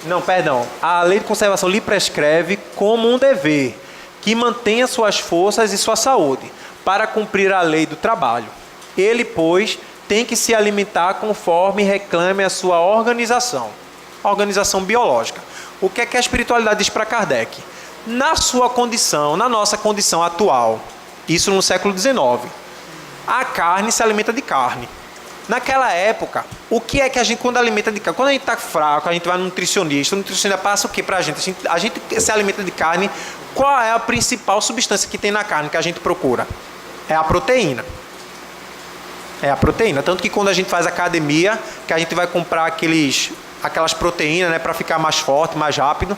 Não, perdão. A lei de conservação lhe prescreve como um dever, que mantenha suas forças e sua saúde, para cumprir a lei do trabalho. Ele, pois, tem que se alimentar conforme reclame a sua organização biológica. O que é que a espiritualidade diz para Kardec? Na sua condição, na nossa condição atual, isso no século XIX, a carne se alimenta de carne. Naquela época, o que é que a gente, quando alimenta de carne? Quando a gente está fraco, a gente vai no nutricionista, o nutricionista passa o que para a gente? A gente se alimenta de carne, qual é a principal substância que tem na carne que a gente procura? É a proteína. É a proteína. Tanto que quando a gente faz academia, que a gente vai comprar aquelas proteínas, né, para ficar mais forte, mais rápido,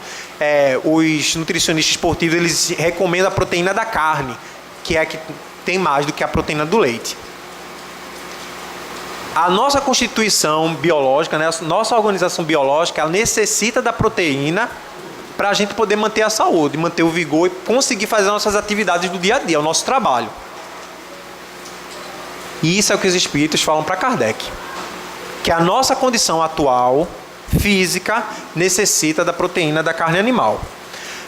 os nutricionistas esportivos eles recomendam a proteína da carne, que é a que tem mais do que a proteína do leite. A nossa constituição biológica, né, a nossa organização biológica, ela necessita da proteína para a gente poder manter a saúde, manter o vigor e conseguir fazer as nossas atividades do dia a dia, o nosso trabalho. E isso é o que os espíritos falam para Kardec. Que a nossa condição atual, física, necessita da proteína da carne animal.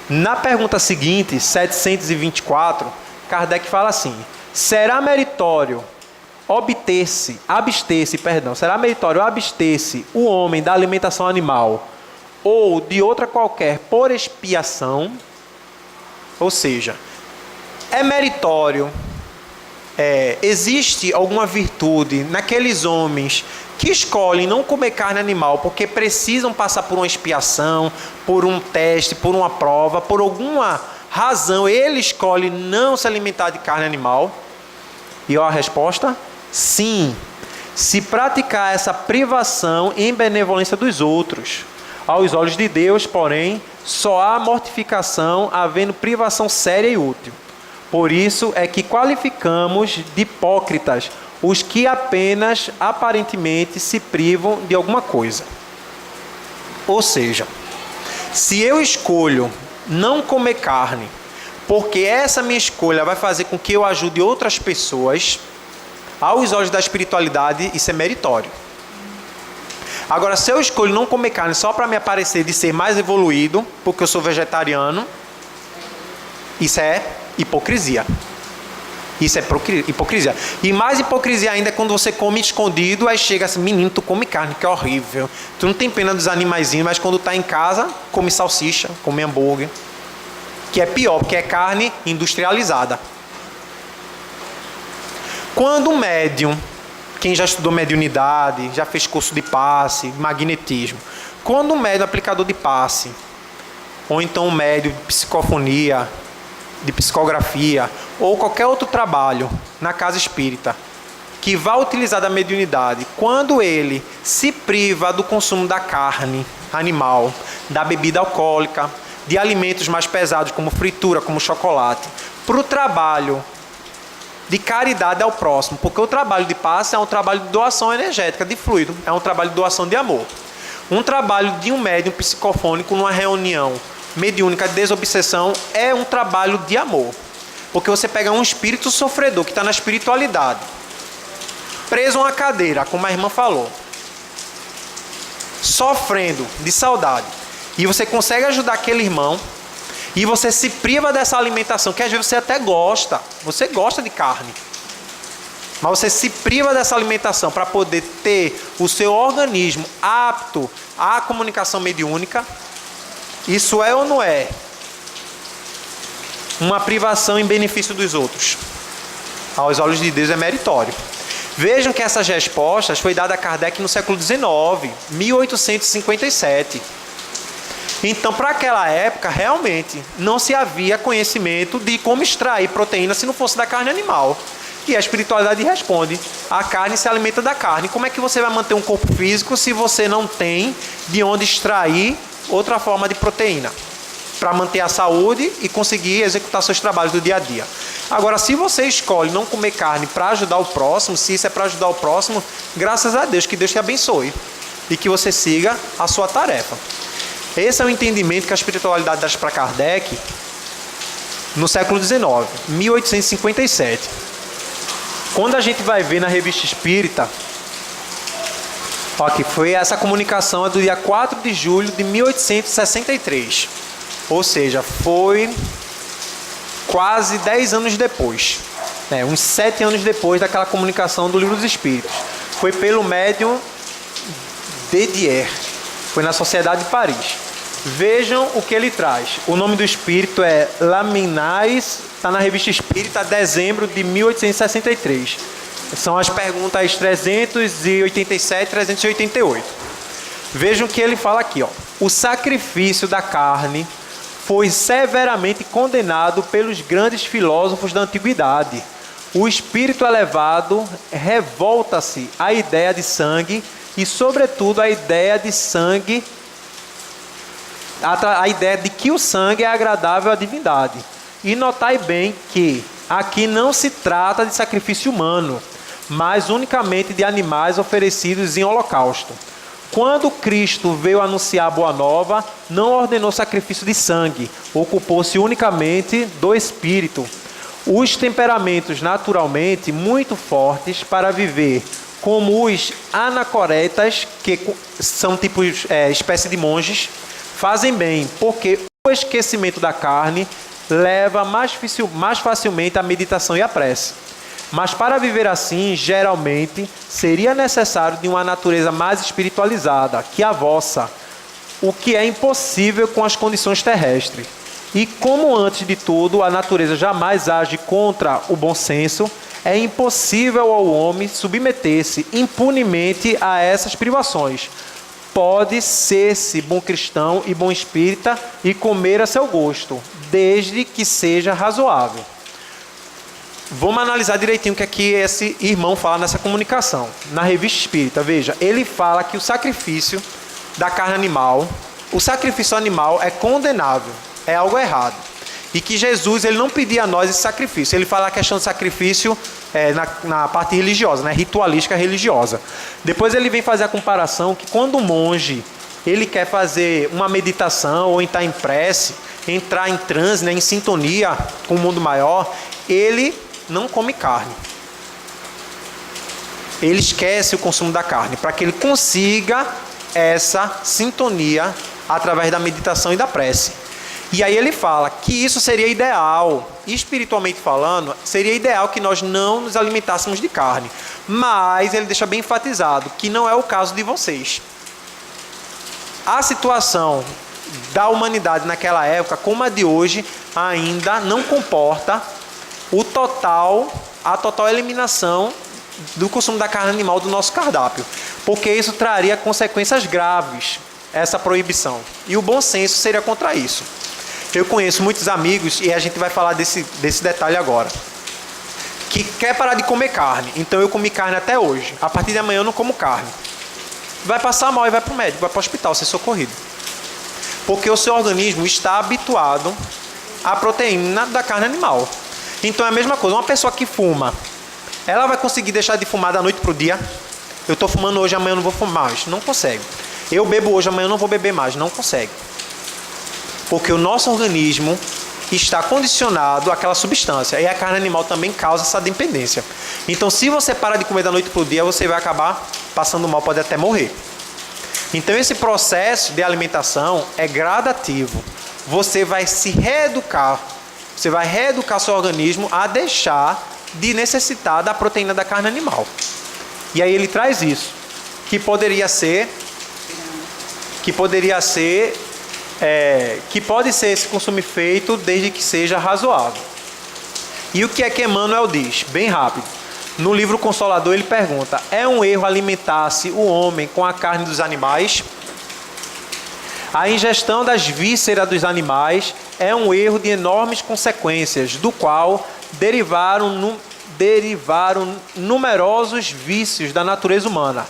Na pergunta seguinte, 724, Kardec fala assim: será meritório abster-se o homem da alimentação animal ou de outra qualquer por expiação? Ou seja, é meritório, existe alguma virtude naqueles homens que escolhem não comer carne animal porque precisam passar por uma expiação, por um teste, por uma prova, por alguma razão, ele escolhe não se alimentar de carne animal? E a resposta: sim, se praticar essa privação em benevolência dos outros. Aos olhos de Deus, porém, só há mortificação havendo privação séria e útil. Por isso é que qualificamos de hipócritas os que apenas aparentemente se privam de alguma coisa. Ou seja, se eu escolho não comer carne, porque essa minha escolha vai fazer com que eu ajude outras pessoas, aos olhos da espiritualidade, isso é meritório. Agora, se eu escolho não comer carne só para me aparecer de ser mais evoluído, porque eu sou vegetariano, isso é hipocrisia. Isso é hipocrisia. E mais hipocrisia ainda é quando você come escondido, aí chega assim: menino, tu come carne, que é horrível. Tu não tem pena dos animaizinhos, mas quando tá em casa, come salsicha, come hambúrguer. Que é pior, porque é carne industrializada. Quando um médium, quem já estudou mediunidade, já fez curso de passe, magnetismo, quando um médium aplicador de passe, ou então um médium de psicofonia, de psicografia, ou qualquer outro trabalho na casa espírita, que vai utilizar da mediunidade, quando ele se priva do consumo da carne animal, da bebida alcoólica, de alimentos mais pesados como fritura, como chocolate, para o trabalho de caridade ao próximo, porque o trabalho de passe é um trabalho de doação energética, de fluido, é um trabalho de doação de amor. Um trabalho de um médium psicofônico numa reunião mediúnica de desobsessão é um trabalho de amor, porque você pega um espírito sofredor que está na espiritualidade, preso a uma cadeira, como a irmã falou, sofrendo de saudade, e você consegue ajudar aquele irmão, e você se priva dessa alimentação, que às vezes você até gosta, você gosta de carne, mas você se priva dessa alimentação para poder ter o seu organismo apto à comunicação mediúnica. Isso é ou não é uma privação em benefício dos outros? Aos olhos de Deus é meritório. Vejam que essas respostas foi dada a Kardec no século XIX, 1857. Então, para aquela época, realmente, não se havia conhecimento de como extrair proteína se não fosse da carne animal. E a espiritualidade responde: a carne se alimenta da carne. Como é que você vai manter um corpo físico se você não tem de onde extrair outra forma de proteína para manter a saúde e conseguir executar seus trabalhos do dia a dia? Agora, se você escolhe não comer carne para ajudar o próximo, se isso é para ajudar o próximo, graças a Deus, que Deus te abençoe e que você siga a sua tarefa. Esse é o entendimento que a espiritualidade dá para Kardec no século XIX, 1857. Quando a gente vai ver na Revista Espírita, ó, que foi essa comunicação do dia 4 de julho de 1863. Ou seja, foi quase 10 anos depois, uns 7 anos depois daquela comunicação do Livro dos Espíritos. Foi pelo médium Dedier, foi na Sociedade de Paris. Vejam o que ele traz. O nome do espírito é Laminais, está na Revista Espírita, dezembro de 1863. São as perguntas 387 e 388. Vejam o que ele fala aqui, ó. O sacrifício da carne foi severamente condenado pelos grandes filósofos da antiguidade. O espírito elevado revolta-se à ideia de sangue e, sobretudo, à ideia de sangue, a ideia de que o sangue é agradável à divindade. E notai bem que aqui não se trata de sacrifício humano, mas unicamente de animais oferecidos em holocausto. Quando Cristo veio anunciar a Boa Nova, não ordenou sacrifício de sangue, ocupou-se unicamente do Espírito. os temperamentos naturalmente muito fortes para viver, como os anacoretas, que são tipos, espécie de monges, fazem bem, porque o esquecimento da carne leva mais facilmente à meditação e à prece. Mas para viver assim, geralmente, seria necessário de uma natureza mais espiritualizada que a vossa, o que é impossível com as condições terrestres. E como antes de tudo a natureza jamais age contra o bom senso, é impossível ao homem submeter-se impunemente a essas privações. Pode ser-se bom cristão e bom espírita e comer a seu gosto, desde que seja razoável. Vamos analisar direitinho o que aqui esse irmão fala nessa comunicação. Na Revista Espírita, veja, ele fala que o sacrifício da carne animal, o sacrifício animal é condenável, é algo errado. E que Jesus ele não pedia a nós esse sacrifício. Ele fala a questão do sacrifício na parte religiosa, né? Ritualística religiosa. Depois ele vem fazer a comparação que quando um monge ele quer fazer uma meditação ou entrar em prece, entrar em transe, né? Em sintonia com o mundo maior, ele não come carne. Ele esquece o consumo da carne para que ele consiga essa sintonia através da meditação e da prece. E aí ele fala que isso seria ideal, espiritualmente falando, seria ideal que nós não nos alimentássemos de carne. Mas ele deixa bem enfatizado que não é o caso de vocês. A situação da humanidade naquela época, como a de hoje, ainda não comporta a total eliminação do consumo da carne animal do nosso cardápio, porque isso traria consequências graves, essa proibição, e o bom senso seria contra isso. Eu conheço muitos amigos, e a gente vai falar desse detalhe agora, que quer parar de comer carne. Então eu comi carne até hoje, a partir de amanhã eu não como carne. Vai passar mal e vai para o médico, vai para o hospital ser socorrido, porque o seu organismo está habituado à proteína da carne animal. Então é a mesma coisa, uma pessoa que fuma, ela vai conseguir deixar de fumar da noite para o dia? Eu estou fumando hoje, amanhã eu não vou fumar mais. Não consegue. Eu bebo hoje, amanhã eu não vou beber mais. Não consegue. Porque o nosso organismo está condicionado àquela substância. E a carne animal também causa essa dependência. Então se você para de comer da noite para o dia, você vai acabar passando mal, pode até morrer. Então esse processo de alimentação é gradativo. Você vai se reeducar. Você vai reeducar seu organismo a deixar de necessitar da proteína da carne animal. E aí ele traz isso, que pode ser esse consumo feito desde que seja razoável. E o que é que Emmanuel diz? Bem rápido. No livro Consolador ele pergunta: é um erro alimentar-se o homem com a carne dos animais? A ingestão das vísceras dos animais é um erro de enormes consequências, do qual derivaram numerosos vícios da natureza humana.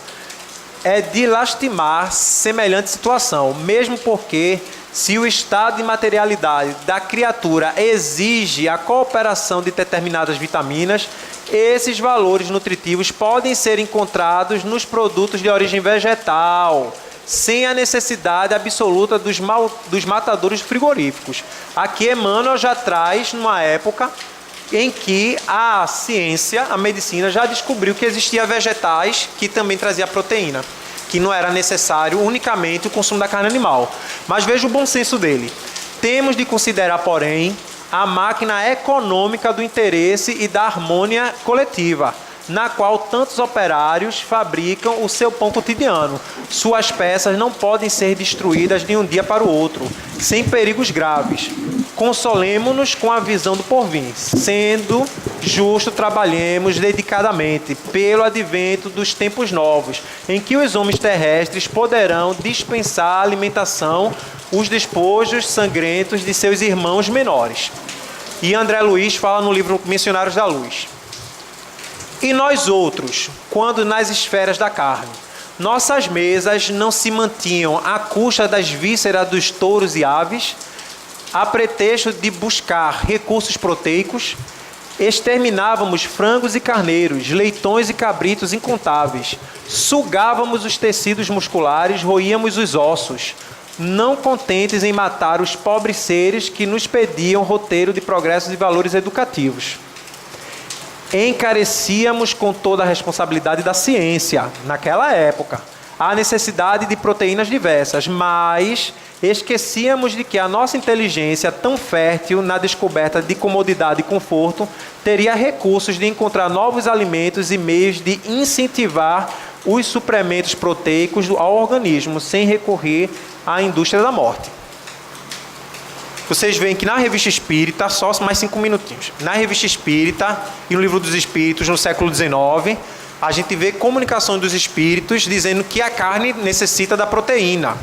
É de lastimar semelhante situação, mesmo porque, se o estado de materialidade da criatura exige a cooperação de determinadas vitaminas, esses valores nutritivos podem ser encontrados nos produtos de origem vegetal, sem a necessidade absoluta dos matadouros frigoríficos. Aqui Emmanuel já traz numa época em que a ciência, a medicina, já descobriu que existia vegetais que também trazia proteína, que não era necessário unicamente o consumo da carne animal. Mas veja o bom senso dele. Temos de considerar, porém, a máquina econômica do interesse e da harmonia coletiva, na qual tantos operários fabricam o seu pão cotidiano. Suas peças não podem ser destruídas de um dia para o outro, sem perigos graves. Consolemo-nos com a visão do porvir. Sendo justo, trabalhemos dedicadamente pelo advento dos tempos novos, em que os homens terrestres poderão dispensar a alimentação, os despojos sangrentos de seus irmãos menores. E André Luiz fala no livro Missionários da Luz. E nós outros, quando nas esferas da carne, nossas mesas não se mantinham à custa das vísceras dos touros e aves, a pretexto de buscar recursos proteicos, exterminávamos frangos e carneiros, leitões e cabritos incontáveis, sugávamos os tecidos musculares, roíamos os ossos, não contentes em matar os pobres seres que nos pediam roteiro de progressos e valores educativos. encarecíamos com toda a responsabilidade da ciência, naquela época, a necessidade de proteínas diversas, mas esquecíamos de que a nossa inteligência, tão fértil na descoberta de comodidade e conforto, teria recursos de encontrar novos alimentos e meios de incentivar os suplementos proteicos ao organismo, sem recorrer à indústria da morte. Vocês veem que na Revista Espírita, só mais 5 minutinhos, na Revista Espírita e no Livro dos Espíritos, no século XIX, a gente vê comunicação dos espíritos dizendo que a carne necessita da proteína.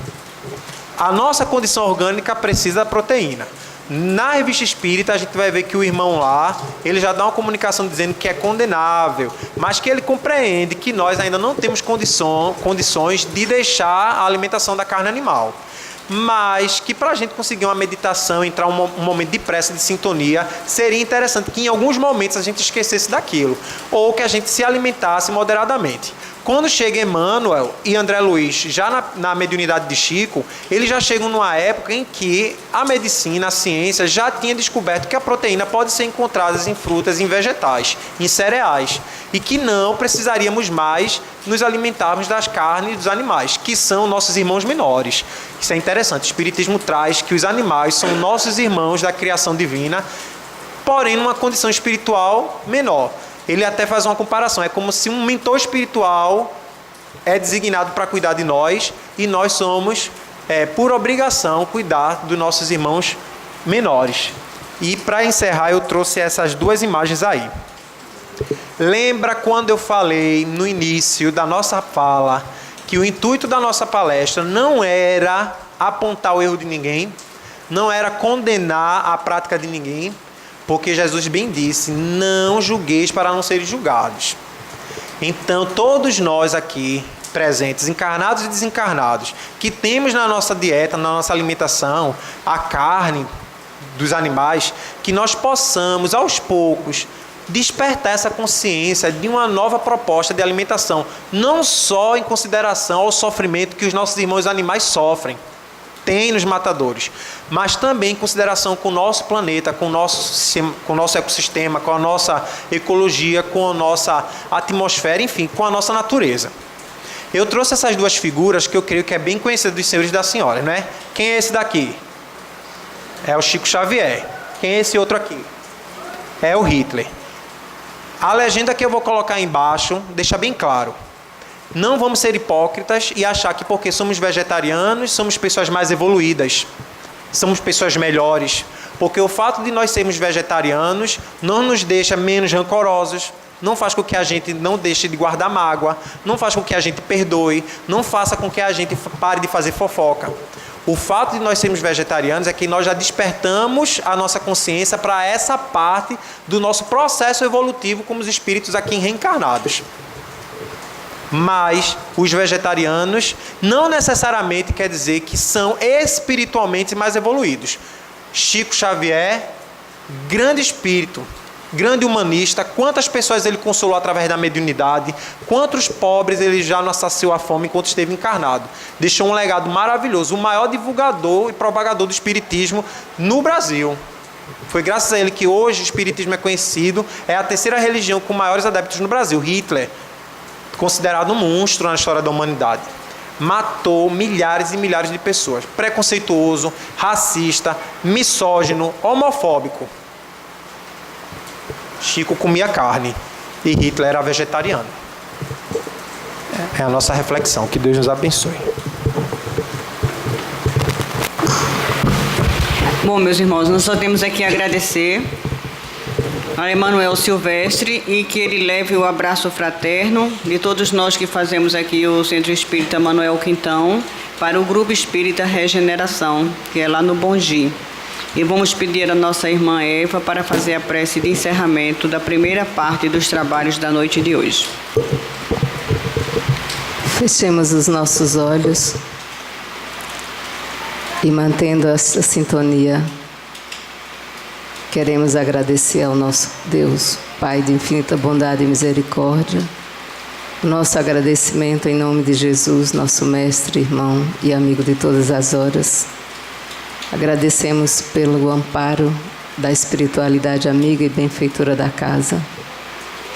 A nossa condição orgânica precisa da proteína. Na Revista Espírita, a gente vai ver que o irmão lá, ele já dá uma comunicação dizendo que é condenável, mas que ele compreende que nós ainda não temos condições de deixar a alimentação da carne animal. Mas que para a gente conseguir uma meditação, entrar um momento de prece, de sintonia, seria interessante que em alguns momentos a gente esquecesse daquilo, ou que a gente se alimentasse moderadamente. Quando chega Emmanuel e André Luiz, já na mediunidade de Chico, eles já chegam numa época em que a medicina, a ciência, já tinha descoberto que a proteína pode ser encontrada em frutas, em vegetais, em cereais, e que não precisaríamos mais nos alimentarmos das carnes dos animais, que são nossos irmãos menores. Isso é interessante, o Espiritismo traz que os animais são nossos irmãos da criação divina, porém numa condição espiritual menor. Ele até faz uma comparação, é como se um mentor espiritual é designado para cuidar de nós e nós somos, por obrigação, cuidar dos nossos irmãos menores. E para encerrar, eu trouxe essas duas imagens aí. Lembra quando eu falei no início da nossa fala que o intuito da nossa palestra não era apontar o erro de ninguém, não era condenar a prática de ninguém, porque Jesus bem disse, não julgueis para não serem julgados. Então, todos nós aqui presentes, encarnados e desencarnados, que temos na nossa dieta, na nossa alimentação, a carne dos animais, que nós possamos, aos poucos, despertar essa consciência de uma nova proposta de alimentação, não só em consideração ao sofrimento que os nossos irmãos animais sofrem, tem nos matadores, mas também em consideração com o nosso planeta, com o nosso ecossistema, com a nossa ecologia, com a nossa atmosfera, enfim, com a nossa natureza. Eu trouxe essas duas figuras que eu creio que é bem conhecido dos senhores e das senhoras, né? Quem é esse daqui? É o Chico Xavier. Quem é esse outro aqui? É o Hitler. A legenda que eu vou colocar embaixo deixa bem claro. Não vamos ser hipócritas e achar que porque somos vegetarianos, somos pessoas mais evoluídas, somos pessoas melhores. Porque o fato de nós sermos vegetarianos não nos deixa menos rancorosos, não faz com que a gente não deixe de guardar mágoa, não faz com que a gente perdoe, não faça com que a gente pare de fazer fofoca. O fato de nós sermos vegetarianos é que nós já despertamos a nossa consciência para essa parte do nosso processo evolutivo como os espíritos aqui reencarnados. Mas os vegetarianos não necessariamente quer dizer que são espiritualmente mais evoluídos. Chico Xavier, grande espírito, grande humanista, quantas pessoas ele consolou através da mediunidade, quantos pobres ele já não saciou a fome enquanto esteve encarnado. Deixou um legado maravilhoso, o maior divulgador e propagador do espiritismo no Brasil. Foi graças a ele que hoje o espiritismo é conhecido, é a terceira religião com maiores adeptos no Brasil. Hitler, considerado um monstro na história da humanidade, matou milhares e milhares de pessoas. Preconceituoso, racista, misógino, homofóbico. Chico comia carne e Hitler era vegetariano. É a nossa reflexão. Que Deus nos abençoe.
Bom, meus irmãos, nós só temos aqui a agradecer a Emanuel Silvestre e que ele leve o abraço fraterno de todos nós que fazemos aqui o Centro Espírita Manuel Quintão para o Grupo Espírita Regeneração, que é lá no Bongi. E vamos pedir a nossa irmã Eva para fazer a prece de encerramento da primeira parte dos trabalhos da noite de hoje.
Fechemos os nossos olhos e, mantendo essa sintonia, queremos agradecer ao nosso Deus, Pai de infinita bondade e misericórdia, o nosso agradecimento em nome de Jesus, nosso mestre, irmão e amigo de todas as horas. Agradecemos pelo amparo da espiritualidade amiga e benfeitora da casa.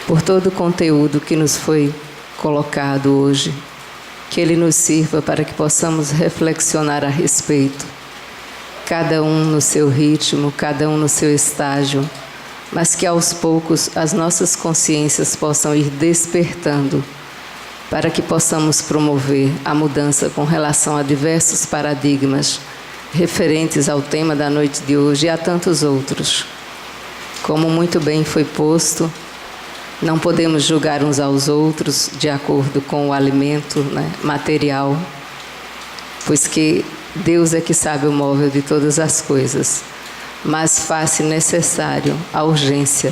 por todo o conteúdo que nos foi colocado hoje, que ele nos sirva para que possamos reflexionar a respeito, cada um no seu ritmo, cada um no seu estágio, mas que aos poucos as nossas consciências possam ir despertando, para que possamos promover a mudança com relação a diversos paradigmas referentes ao tema da noite de hoje e a tantos outros. Como muito bem foi posto, não podemos julgar uns aos outros de acordo com o alimento, material, pois que Deus é que sabe o móvel de todas as coisas, mas faz-se necessário a urgência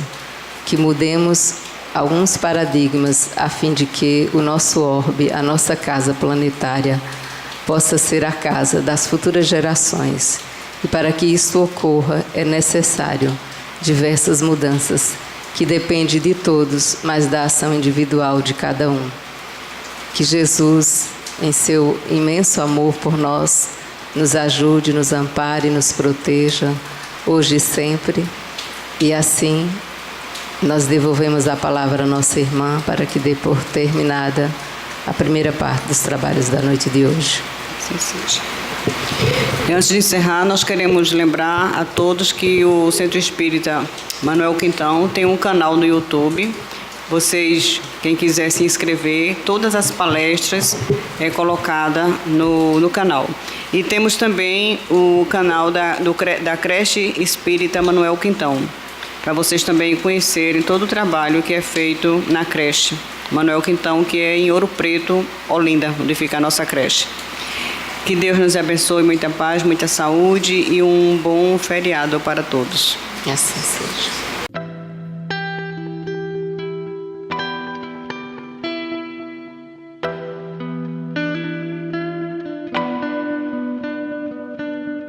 que mudemos alguns paradigmas a fim de que o nosso orbe, a nossa casa planetária, possa ser a casa das futuras gerações. E para que isso ocorra é necessário diversas mudanças que dependem de todos, mas da ação individual de cada um. Que Jesus, em seu imenso amor por nós, nos ajude, nos ampare, nos proteja, hoje e sempre. E assim, nós devolvemos a palavra à nossa irmã para que dê por terminada a primeira parte dos trabalhos da noite de hoje.
Sim, seja. E antes de encerrar, nós queremos lembrar a todos que o Centro Espírita Manuel Quintão tem um canal no YouTube. Vocês, quem quiser se inscrever, todas as palestras é colocada no canal. E temos também o canal da Creche Espírita Manuel Quintão, para vocês também conhecerem todo o trabalho que é feito na creche Manuel Quintão, que é em Ouro Preto, Olinda, onde fica a nossa creche. Que Deus nos abençoe, muita paz, muita saúde e um bom feriado para todos.
E assim seja.